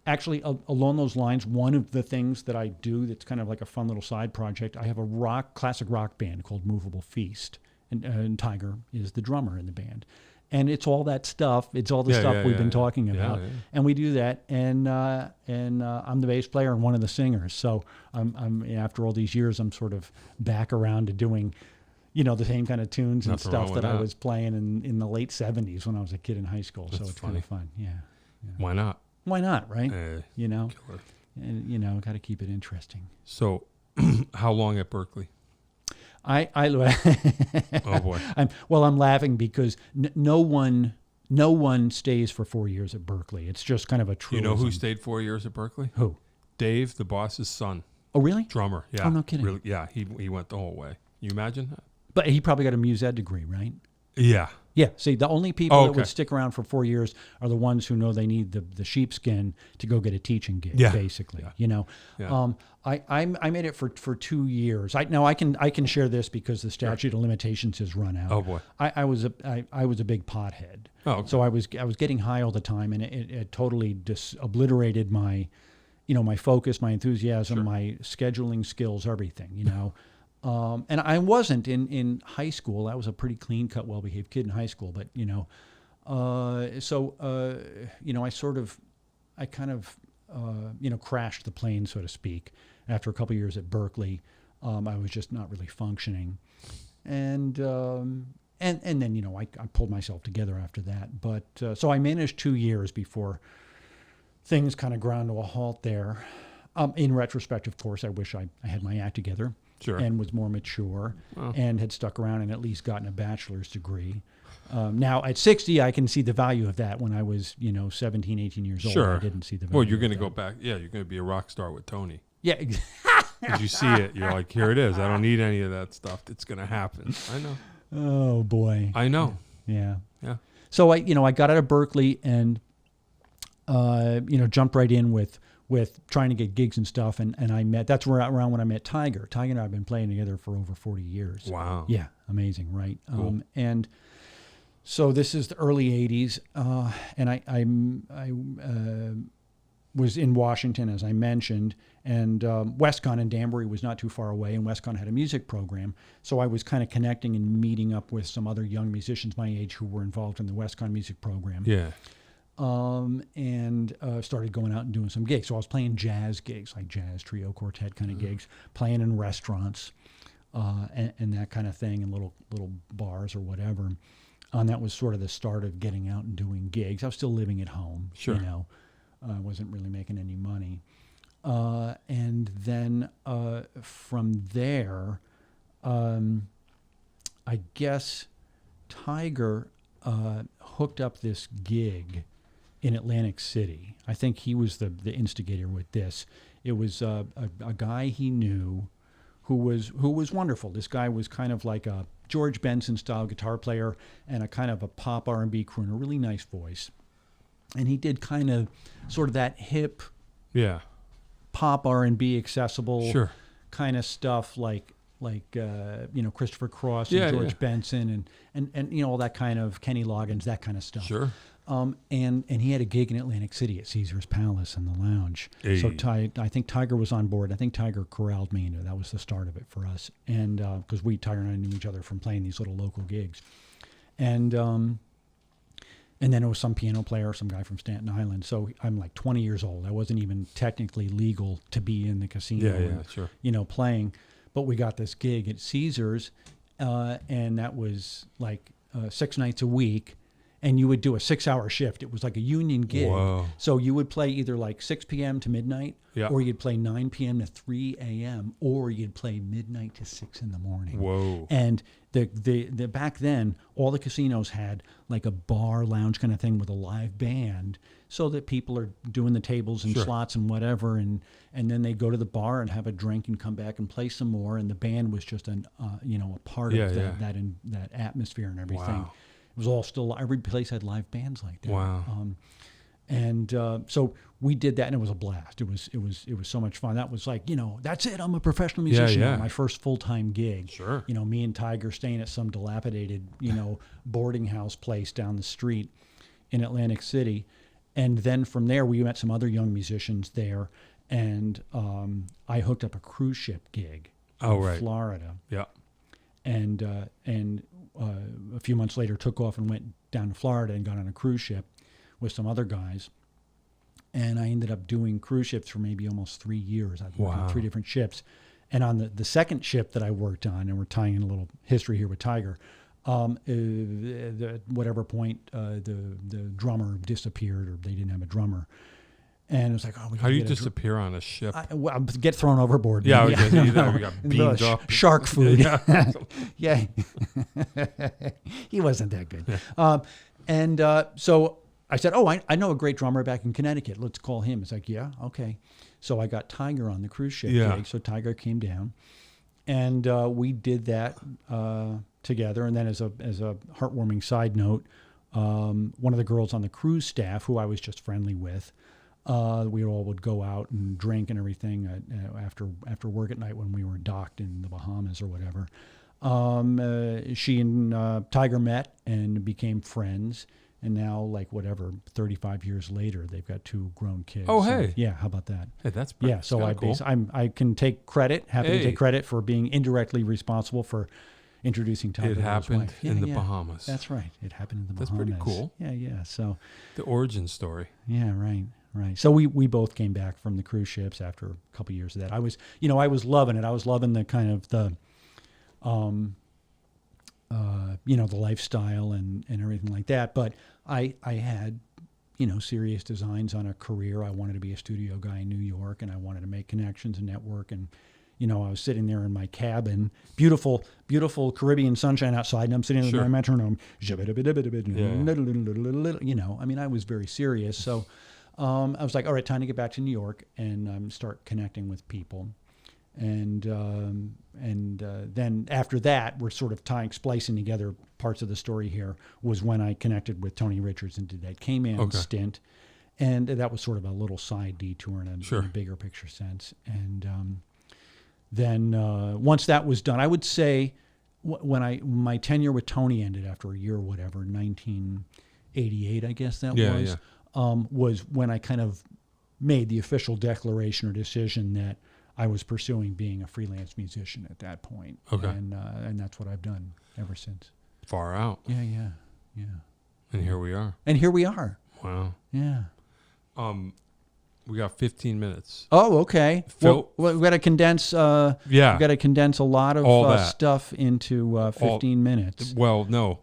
Actually, along those lines, one of the things that I do that's kind of like a fun little side project, I have a classic rock band called Movable Feast, and Tiger is the drummer in the band. And it's all that stuff. It's all the stuff we've been talking about, and we do that. And I'm the bass player and one of the singers. So I'm after all these years, I'm sort of back around to doing, the same kind of tunes and stuff that I was playing in the late '70s when I was a kid in high school. So it's kind of fun. Yeah. Why not? Why not? Right. Killer. And got to keep it interesting. So, how long at Berkeley? Oh boy. I'm laughing because no one stays for 4 years at Berkeley. It's just kind of a truism. You know who stayed 4 years at Berkeley? Who? Dave, the boss's son. Oh, really? Drummer. Yeah. Oh, no kidding. Really, yeah. He went the whole way. You imagine that? But he probably got a mus ed degree, right? Yeah. Yeah. See, the only people that would stick around for 4 years are the ones who know they need the sheepskin to go get a teaching gig, basically. Yeah. I made it for 2 years. I can share this because the statute of limitations has run out. Oh boy. I was a big pothead. Oh, okay. So I was getting high all the time, and it totally obliterated my, my focus, my enthusiasm, my scheduling skills, everything. And I wasn't in high school. I was a pretty clean-cut, well-behaved kid in high school. But I kind of crashed the plane, so to speak. After a couple of years at Berkeley, I was just not really functioning, and then I pulled myself together after that. But so I managed 2 years before things kind of ground to a halt there. In retrospect, of course, I wish I had my act together. Sure. And was more mature and had stuck around and at least gotten a bachelor's degree. Now, at 60, I can see the value of that. When I was, 17, 18 years old, I didn't see the value. Well, you're going to of that. go back. Yeah, you're going to be a rock star with Tony. Yeah. Because you see it. You're like, here it is. I don't need any of that stuff. It's going to happen. I know. Oh, boy. I know. Yeah. Yeah. So, I got out of Berkeley and, jumped right in with trying to get gigs and stuff. And I met, that's around when I met Tiger. Tiger and I have been playing together for over 40 years. Wow. Yeah. Amazing, right? Cool. And so this is the early 80s. And I was in Washington, as I mentioned, and WestCon in Danbury was not too far away, and WestCon had a music program. So I was kind of connecting and meeting up with some other young musicians my age who were involved in the WestCon music program. Yeah. And started going out and doing some gigs. So I was playing jazz gigs, like jazz, trio, quartet kind of gigs, playing in restaurants and that kind of thing, and little bars or whatever. And that was sort of the start of getting out and doing gigs. I was still living at home. Sure. I wasn't really making any money. And then from there, I guess Tiger hooked up this gig in Atlantic City. I think he was the instigator with this. It was a guy he knew who was wonderful. This guy was kind of like a George Benson style guitar player and a kind of a pop R&B crooner, really nice voice. And he did kind of sort of that hip pop R&B accessible kind of stuff like Christopher Cross and George Benson and all that kind of Kenny Loggins, that kind of stuff. Sure. And he had a gig in Atlantic City at Caesar's Palace in the lounge. Hey. So I think Tiger was on board. I think Tiger corralled me into it. That was the start of it for us. And because Tiger and I knew each other from playing these little local gigs. And then it was some piano player, some guy from Staten Island. So I'm like 20 years old. I wasn't even technically legal to be in the casino playing. But we got this gig at Caesar's, and that was like 6 nights a week. And you would do a 6-hour shift. It was like a union gig. Whoa. So you would play either like 6 p.m. to midnight, Yeah. or you'd play 9 p.m. to 3 a.m., or you'd play midnight to 6 in the morning. Whoa. And the back then, all the casinos had like a bar lounge kind of thing with a live band, so that people are doing the tables and Sure. slots and whatever, and then they go to the bar and have a drink and come back and play some more. And the band was just a part of that atmosphere and everything. Wow. It was all still, every place had live bands like that. Wow. So we did that, and it was a blast. It was so much fun. That was like, that's it. I'm a professional musician. Yeah. My first full-time gig. Sure. Me and Tiger staying at some dilapidated, boarding house place down the street in Atlantic City. And then from there, we met some other young musicians there, and I hooked up a cruise ship gig in Florida. Yeah. And a few months later took off and went down to Florida and got on a cruise ship with some other guys. And I ended up doing cruise ships for maybe almost 3 years. I worked on 3 different ships. And on the second ship that I worked on, and we're tying in a little history here with Tiger, whatever point the drummer disappeared, or they didn't have a drummer. And it was like, how do you disappear on a ship? Get thrown overboard. Yeah, we got beamed up. Shark food. Yeah. Yeah. He wasn't that good. So I said, I know a great drummer back in Connecticut. Let's call him. It's like, yeah, okay. So I got Tiger on the cruise ship gig. So Tiger came down, and we did that together. And then as a heartwarming side note, one of the girls on the cruise staff, who I was just friendly with, we all would go out and drink and everything after work at night when we were docked in the Bahamas or whatever. She and Tiger met and became friends, and now 35 years later, they've got 2 grown kids. Oh, hey. Yeah, how about that? Hey, that's So cool. I can take credit, happy to take credit for being indirectly responsible for introducing Tom It Bigelow's happened wife. in the Bahamas. That's right. It happened in the That's Bahamas. pretty cool. Yeah. So, The origin story. yeah, right. So we both came back from the cruise ships after a couple years of that. I was loving it. I was loving the kind of the, the lifestyle and everything like that. But I had, serious designs on a career. I wanted to be a studio guy in New York, and I wanted to make connections and network. And, I was sitting there in my cabin, beautiful, beautiful Caribbean sunshine outside, and I'm sitting with my metronome. I was very serious. So I was like, all right, time to get back to New York and start connecting with people. And then after that, we're sort of splicing together parts of the story here, was when I connected with Tony Richards and did that K-Man stint. And that was sort of a little side detour in a bigger picture sense. And then once that was done, I would say when my tenure with Tony ended after a year or whatever, 1988, I guess that was when I kind of made the official declaration or decision that I was pursuing being a freelance musician at that point. Okay. And that's what I've done ever since. Far out. Yeah. And here we are. Wow. Yeah. We got 15 minutes. Oh, okay. Phil, well, we got to condense. We got to condense a lot of stuff into 15 minutes. Well, no,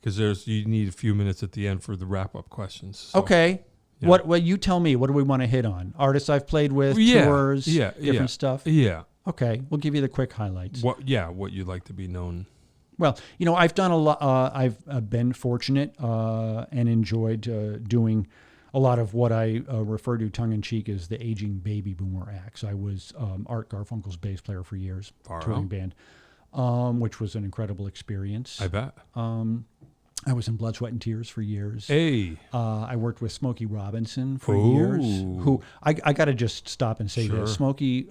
because you need a few minutes at the end for the wrap-up questions. So. Okay. Yeah. What you tell me? What do we want to hit on? Artists I've played with, tours, different stuff. Yeah. Okay, we'll give you the quick highlights. What you'd like to be known. Well, I've done a lot. I've been fortunate and enjoyed doing a lot of what I refer to tongue-in-cheek as the aging baby boomer acts. I was Art Garfunkel's bass player for years, touring band, which was an incredible experience. I bet. I was in Blood, Sweat, and Tears for years. Hey. I worked with Smokey Robinson for years, who I got to just stop and say this. Smokey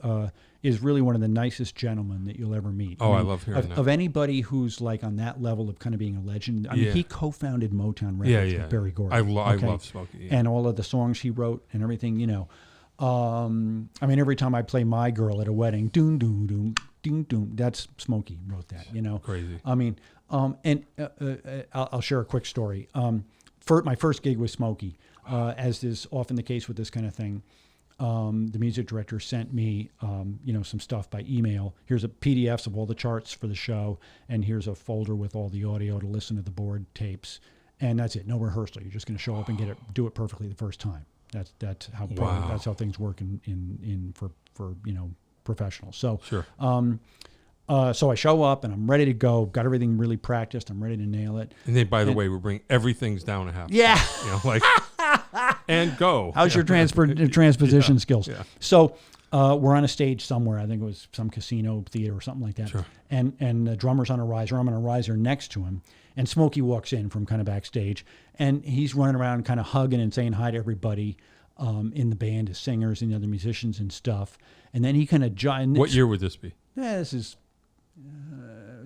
is really one of the nicest gentlemen that you'll ever meet. I love hearing that. Of anybody who's like on that level of kind of being a legend. I mean, he co-founded Motown Records with Berry Gordy. I love Smokey. Yeah. And all of the songs he wrote and everything, every time I play My Girl at a wedding, doom, doom, doom, doom, doom, that's Smokey wrote that, Crazy. I mean, I'll share a quick story. For my first gig with Smokey, as is often the case with this kind of thing, the music director sent me, some stuff by email. Here's a PDFs of all the charts for the show, and here's a folder with all the audio to listen to the board tapes, and that's it. No rehearsal. You're just going to show up and do it perfectly the first time. That's how things work in for professionals. So sure. So I show up and I'm ready to go. Got everything really practiced. I'm ready to nail it. And then, by the way, we're bringing everything's down a half. Yeah. And go. How's your transposition skills? Yeah. So we're on a stage somewhere. I think it was some casino theater or something like that. Sure. And the drummer's on a riser. I'm on a riser next to him. And Smokey walks in from kind of backstage. And he's running around kind of hugging and saying hi to everybody in the band, as singers and the other musicians and stuff. And then he kind of... What year would this be? This is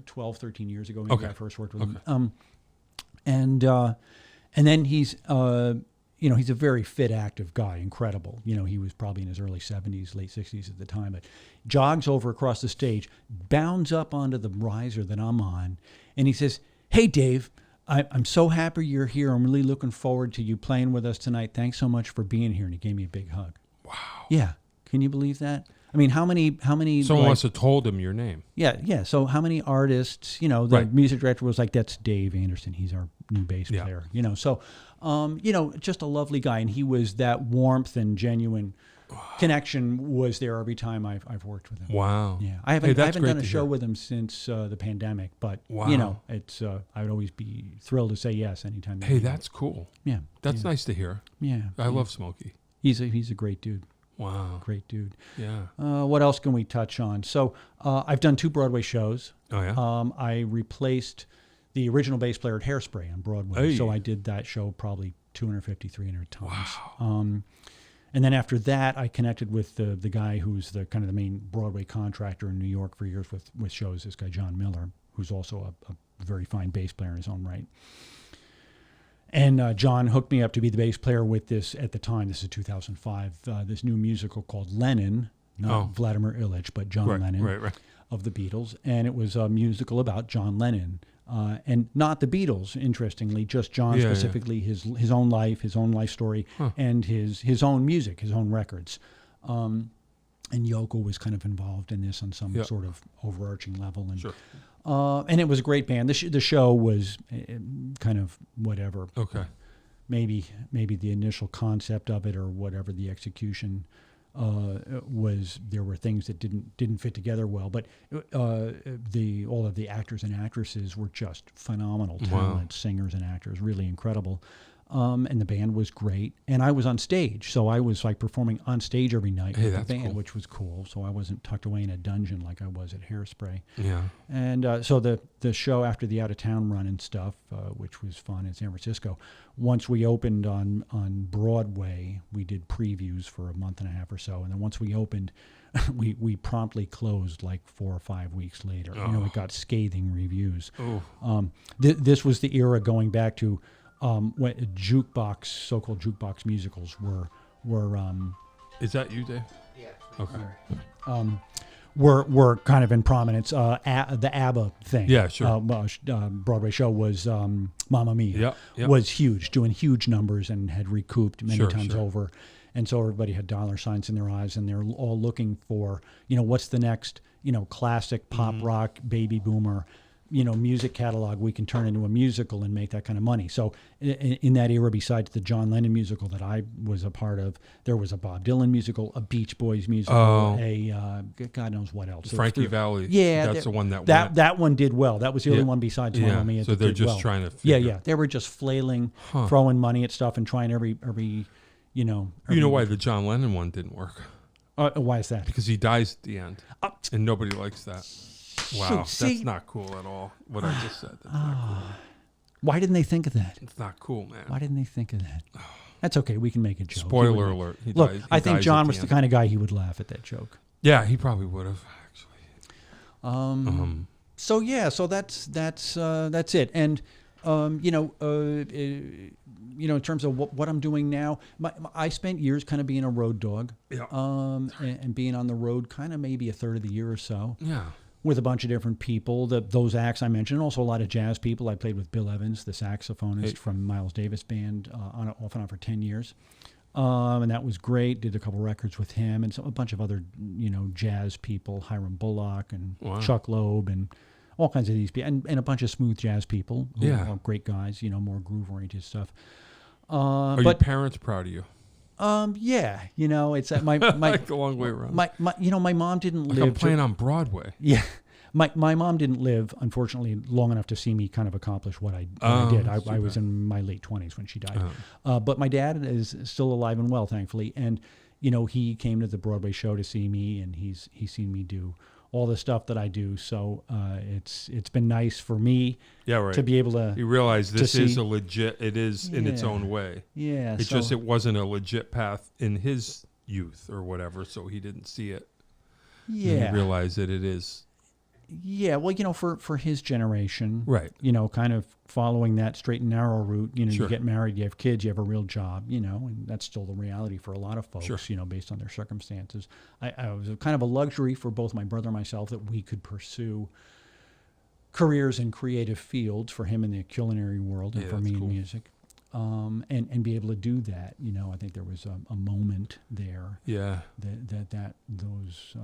12, 13 years ago. Maybe I first worked with him. And then he's... he's a very fit, active guy, incredible. He was probably in his early 70s, late 60s at the time, but jogs over across the stage, bounds up onto the riser that I'm on, and he says, "Hey, Dave, I'm so happy you're here. I'm really looking forward to you playing with us tonight. Thanks so much for being here." And he gave me a big hug. Wow. Yeah. Can you believe that? I mean, how many? Someone must have told him your name. Yeah. So how many artists? The music director was like, "That's Dave Anderson. He's our new bass player." So, just a lovely guy, and he was that warmth and genuine connection was there every time I've worked with him. Wow. Yeah, I haven't done a show with him since the pandemic, but it's I would always be thrilled to say yes anytime. Hey, that's cool. Yeah, that's nice to hear. Yeah, I love Smokey. He's a great dude. Wow. Great dude. Yeah. What else can we touch on? So I've done 2 Broadway shows. Oh, yeah? I replaced the original bass player at Hairspray on Broadway. Hey. So I did that show probably 250, 300 times. Wow. And then after that, I connected with the guy who's the kind of the main Broadway contractor in New York for years with shows, this guy John Miller, who's also a very fine bass player in his own right. And John hooked me up to be the bass player with this, at the time, this is 2005, this new musical called Lennon, not Vladimir Ilyich, but John Lennon of the Beatles. And it was a musical about John Lennon. And not the Beatles, interestingly, just John specifically, his own life story, and his own music, his own records. And Yoko was kind of involved in this on some sort of overarching level. And and it was a great band. The show was kind of whatever. Okay. Maybe the initial concept of it or whatever the execution was, there were things that didn't fit together well, but all of the actors and actresses were just phenomenal talent, singers and actors, really incredible. And the band was great, and I was on stage, so I was like performing on stage every night with the band, which was cool. So I wasn't tucked away in a dungeon like I was at Hairspray. Yeah. And so the show after the out of town run and stuff, which was fun in San Francisco, once we opened on Broadway, we did previews for a month and a half or so, and then once we opened, we promptly closed like 4 or 5 weeks later. It got scathing reviews. This was the era going back to when jukebox, so-called jukebox musicals were. Is that you, Dave? Yeah. Okay. Were kind of in prominence. The ABBA thing. Yeah, sure. Broadway show was Mamma Mia. Yeah. Was huge, doing huge numbers and had recouped many times over. And so everybody had dollar signs in their eyes, and they're all looking for, what's the next, classic pop rock baby boomer, music catalog we can turn into a musical and make that kind of money. So in that era, besides the John Lennon musical that I was a part of, there was a Bob Dylan musical, a Beach Boys musical, a God knows what else. Frankie Valli. Yeah. That's the one that one did well. That was the only one besides Mamma Mia. So they're just trying to figure. They were just flailing, throwing money at stuff and trying every You know why the John Lennon one didn't work? Why is that? Because he dies at the end, and nobody likes that. Wow, see, that's not cool at all. What I just said, that's not cool. Why didn't they think of that? It's not cool, man. Why didn't they think of that? That's okay. We can make a joke. Spoiler alert. Look, I think John was the kind of guy he would laugh at that joke. Yeah, he probably would have actually. So that's it. And in terms of what I'm doing now, I spent years kind of being a road dog. Yeah. And being on the road kind of maybe a third of the year or so. Yeah. With a bunch of different people, those acts I mentioned, and also a lot of jazz people. I played with Bill Evans, the saxophonist from Miles Davis Band, off and on for 10 years. And that was great. Did a couple records with him and a bunch of other, jazz people, Hiram Bullock and Chuck Loeb and all kinds of these people, and a bunch of smooth jazz people who are great guys, more groove-oriented stuff. Are your parents proud of you? Yeah, it's my like the long way around. My mom didn't live. I'm playing on Broadway. Yeah, my mom didn't live, unfortunately, long enough to see me kind of accomplish what I did. I was in my late 20s when she died. But my dad is still alive and well, thankfully, and he came to the Broadway show to see me, and he's seen me do all the stuff that I do. So it's been nice for me to be able to. You realize this is a legit. It is in its own way. Yeah. It wasn't a legit path in his youth or whatever, so he didn't see it. Yeah. And he realized that it is. Yeah, well, for his generation, right? Kind of following that straight and narrow route. Sure. You get married, you have kids, you have a real job. And that's still the reality for a lot of folks. Sure. Based on their circumstances. I was kind of a luxury for both my brother and myself that we could pursue careers in creative fields. For him in the culinary world, and for me in music. And be able to do that, I think there was a moment there. Yeah. That those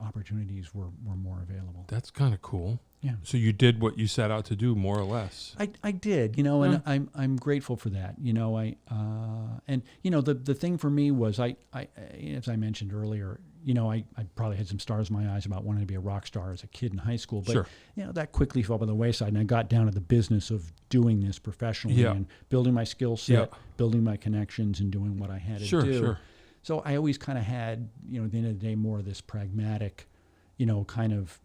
opportunities were more available. That's kind of cool. Yeah. So you did what you set out to do, more or less. I did, and I'm grateful for that. The thing for me was I as I mentioned earlier, I probably had some stars in my eyes about wanting to be a rock star as a kid in high school, but that quickly fell by the wayside, and I got down to the business of doing this professionally and building my skill set, building my connections, and doing what I had to do. Sure. So I always kind of had, at the end of the day, more of this pragmatic, kind of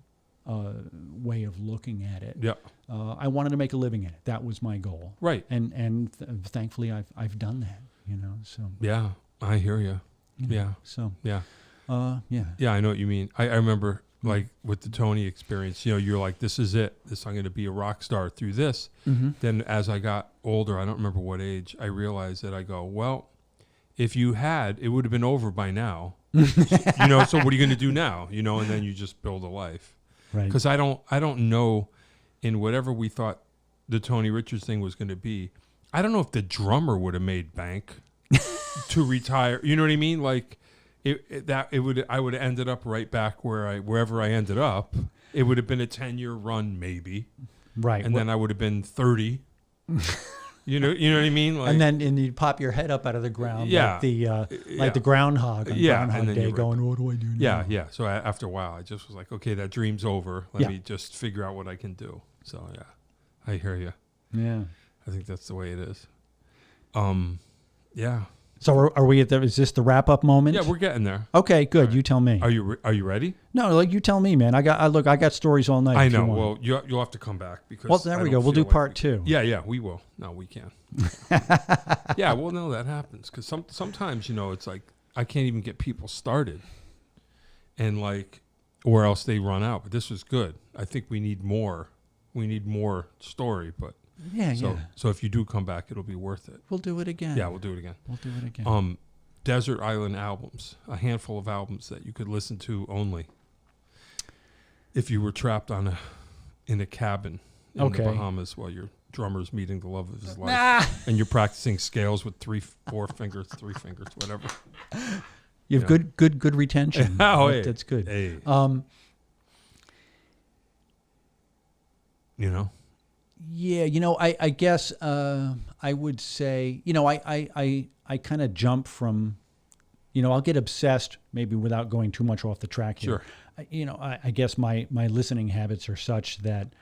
way of looking at it. Yeah. I wanted to make a living in it. That was my goal. Right. And thankfully I've done that. So. Yeah, I hear you. Yeah. So. Yeah. Yeah, I know what you mean. I remember, like, with the Tony experience, you're like, this is it. I'm going to be a rock star through this. Mm-hmm. Then as I got older, I don't remember what age, I realized that I go, well, if you had, it would have been over by now. You know, so what are you going to do now? You know, and then you just build a life. Right. Because I don't know, in whatever we thought the Tony Richards thing was going to be, I don't know if the drummer would have made bank to retire. You know what I mean? Like I would have ended up right back wherever I ended up. It would have been a 10-year run maybe. Right. And then I would have been 30. You know what I mean? Like, and you'd pop your head up out of the ground, like the groundhog on and Groundhog then Day, you were- going, "What do I do now?" yeah. So after a while, I just was like, okay, that dream's over. Let Yeah. me just figure out what I can do. So yeah, I hear you. Yeah. I think that's the way it is. Yeah. So are we is this the wrap up moment? Yeah, we're getting there. Okay, good. Right. You tell me. Are you ready? No, like you tell me, man. I got stories all night. I if you know. want. Well, you'll have to come back because. Well, there I we don't go. We'll do feel like part 2. Yeah, we will. No, we can. Yeah, well, no, that happens because sometimes it's like I can't even get people started, and like, or else they run out. But this was good. I think we need more. We need more story, but. Yeah. So if you do come back, it'll be worth it. We'll do it again. Yeah, we'll do it again. We'll do it again. Desert Island albums, a handful of albums that you could listen to only if you were trapped in a cabin in the Bahamas while your drummer's meeting the love of his life and you're practicing scales with 3 fingers, whatever. You have good retention. That's good. Hey. Yeah, I guess I would say, I kind of jump from, I'll get obsessed maybe without going too much off the track here. Sure. I guess my listening habits are such that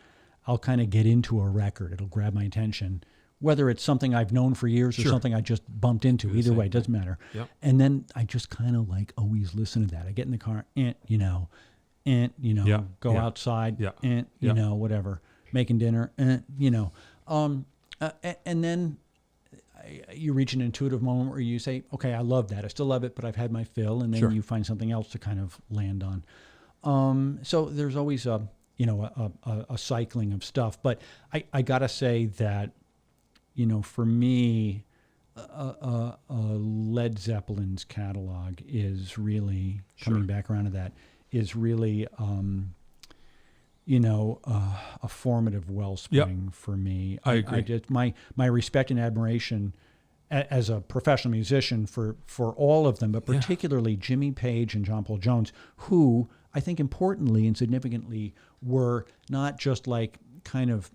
I'll kind of get into a record. It'll grab my attention, whether it's something I've known for years or Sure. something I just bumped into. Either way, it doesn't matter. Yep. And then I just kind of like always listen to that. I get in the car, go Yeah. outside, Yeah. whatever. Making dinner, and then you reach an intuitive moment where you say, okay, I love that. I still love it, but I've had my fill. And then Sure. you find something else to kind of land on. So there's always a cycling of stuff, but I gotta say that, for me, Led Zeppelin's catalog is really coming back around to that is really, a formative wellspring for me. I agree. I just my respect and admiration as a professional musician for all of them, but particularly Jimmy Page and John Paul Jones, who I think importantly and significantly were not just like kind of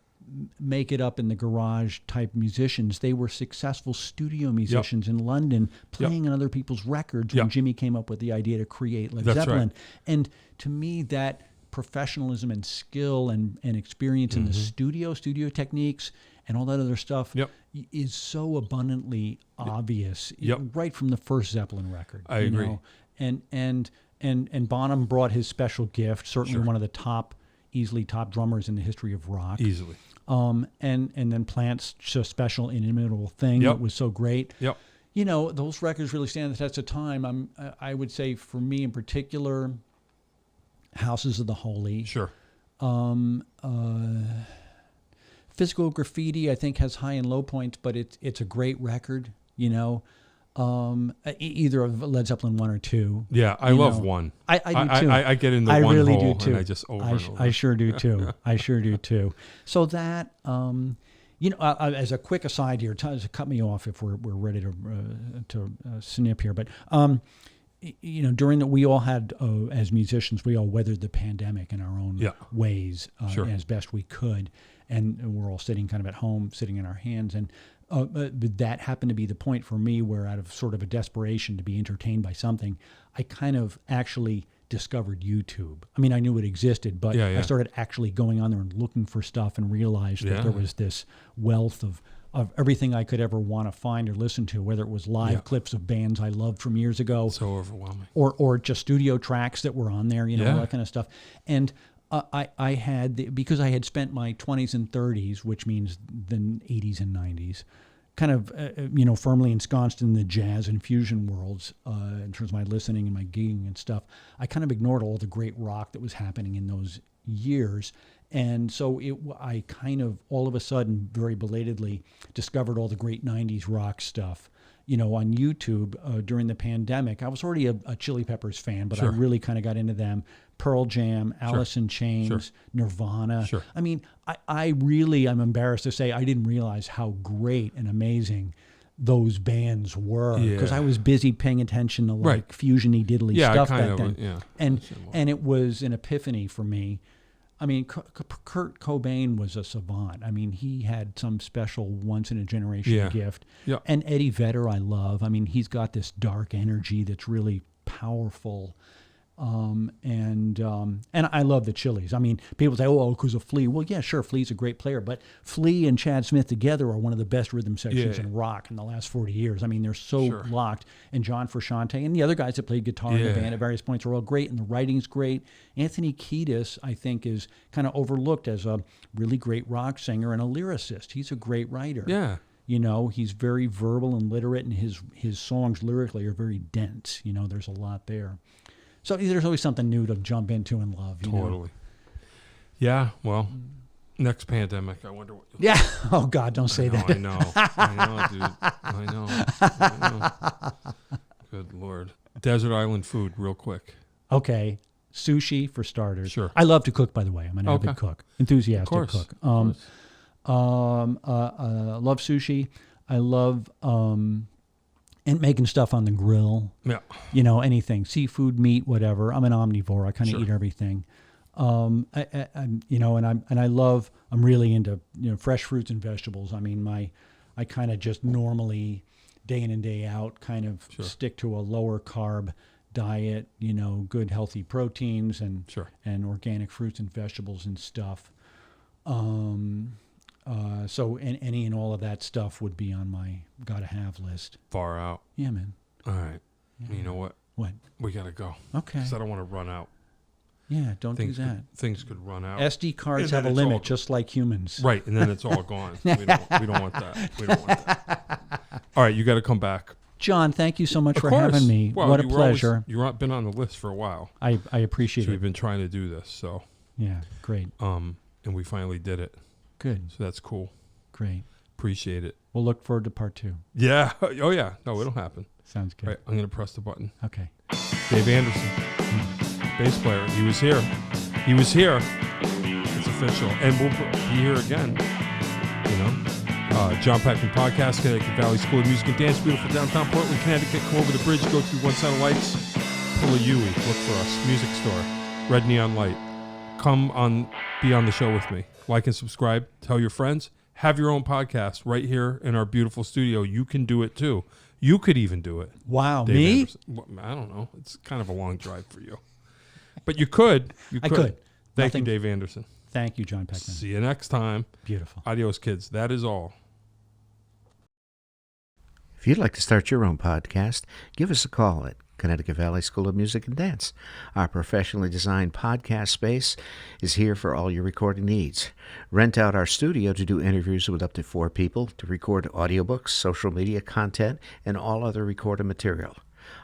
make it up in the garage type musicians. They were successful studio musicians in London playing on other people's records when Jimmy came up with the idea to create Led Zeppelin. Right. And to me, that professionalism and skill and experience in the studio techniques and all that other stuff is so abundantly obvious right from the first Zeppelin record. I agree. And Bonham brought his special gift, certainly one of the easily top drummers in the history of rock. Easily. And then Plant's just special inimitable thing that was so great. Yep. Those records really stand the test of time. I would say for me in particular, Houses of the Holy. Sure. Physical Graffiti, I think, has high and low points, but it's a great record. Either of Led Zeppelin 1 or 2. Yeah, I love 1. I do too. I get in the one really hole do too. and I just over and over. I sure do too. I sure do too. So that as a quick aside here, cut me off if we're ready to snip here, but. During that, we all had, as musicians, we all weathered the pandemic in our own ways as best we could. And we're all sitting kind of at home, sitting in our hands. And but that happened to be the point for me where out of sort of a desperation to be entertained by something, I kind of actually discovered YouTube. I mean, I knew it existed, but I started actually going on there and looking for stuff and realized that there was this wealth of everything I could ever want to find or listen to, whether it was live clips of bands I loved from years ago. So overwhelming. Or just studio tracks that were on there, all that kind of stuff. And I had, because I had spent my 20s and 30s, which means the 80s and 90s, kind of, firmly ensconced in the jazz and fusion worlds in terms of my listening and my gigging and stuff, I kind of ignored all the great rock that was happening in those years. And so I kind of all of a sudden, very belatedly, discovered all the great 90s rock stuff. on YouTube during the pandemic. I was already a Chili Peppers fan, but I Sure. really kind of got into them. Pearl Jam, Alice in Chains, Sure. Nirvana. Sure. I mean, I'm embarrassed to say I didn't realize how great and amazing those bands were, because Yeah. I was busy paying attention to like Right. fusiony diddly Yeah, I stuff kind back of, then. yeah. And it was an epiphany for me. I mean, Kurt Cobain was a savant. I mean, he had some special once in a generation Yeah. gift. Yeah. And Eddie Vedder, I love. I mean, he's got this dark energy that's really powerful. And I love the Chili's. I mean, people say, oh, because of Flea. Well, yeah, sure, Flea's a great player, but Flea and Chad Smith together are one of the best rhythm sections Yeah. in rock in the last 40 years. I mean, they're so Sure. locked. And John Frusciante and the other guys that played guitar in the Yeah. band at various points are all great, and the writing's great. Anthony Kiedis, I think, is kind of overlooked as a really great rock singer and a lyricist. He's a great writer. Yeah. He's very verbal and literate, and his songs lyrically are very dense. There's a lot there. So there's always something new to jump into and love. Totally. Yeah. Well, next pandemic, I wonder what. Yeah. Oh God, don't say that. I know, dude. I know. Good Lord. Desert island food, real quick. Okay. Sushi for starters. Sure. I love to cook, by the way. I'm an avid cook, enthusiastic Of course. cook. Love sushi. I love and making stuff on the grill. Yeah. Anything, seafood, meat, whatever. I'm an omnivore. I kind of eat everything. I'm really into fresh fruits and vegetables. I mean, I kind of just normally day in and day out kind of stick to a lower carb diet. Good healthy proteins and organic fruits and vegetables and stuff. So any and all of that stuff would be on my gotta have list. Far out. Yeah, man. All right. Yeah. You know what? What? We got to go. Okay. Because I don't want to run out. Yeah, don't do that. Things could run out. SD cards And have a then it's limit, all- just like humans. Right, and then it's all gone. We don't want that. We don't want that. All right, you got to come back. John, thank you so much Of for course. having me. Well, What a you were always- pleasure. You've been on the list for a while. I appreciate So it. we've been trying to do this, so Yeah, great. and we finally did it. Good. So that's cool. Great. Appreciate it. We'll look forward to part 2. Yeah. Oh yeah. No, it'll happen. Sounds good. All right, I'm gonna press the button. Okay. Dave Anderson, bass player. He was here. It's official, and we'll be here again. John Peckman Podcast, Connecticut Valley School of Music and Dance, beautiful downtown Portland, Connecticut. Come over the bridge, go through one set of lights, pull a Yui, look for us. Music store, red neon light. Be on the show with me. Like and subscribe. Tell your friends. Have your own podcast right here in our beautiful studio. You can do it too. You could even do it. Wow, Dave me? Anderson. Well, I don't know. It's kind of a long drive for you. But you could. I could. Thank Nothing- you, Dave Anderson. Thank you, John Peckman. See you next time. Beautiful. Adios, kids. That is all. If you'd like to start your own podcast, give us a call at Connecticut Valley School of Music and Dance. Our professionally designed podcast space is here for all your recording needs. Rent out our studio to do interviews with up to 4 people, to record audiobooks, social media content, and all other recorded material.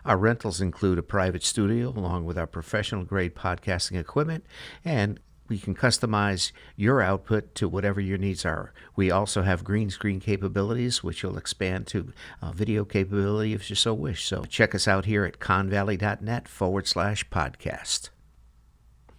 Our rentals include a private studio along with our professional-grade podcasting equipment, and we can customize your output to whatever your needs are. We also have green screen capabilities, which will expand to video capability if you so wish. So check us out here at convalley.net/podcast.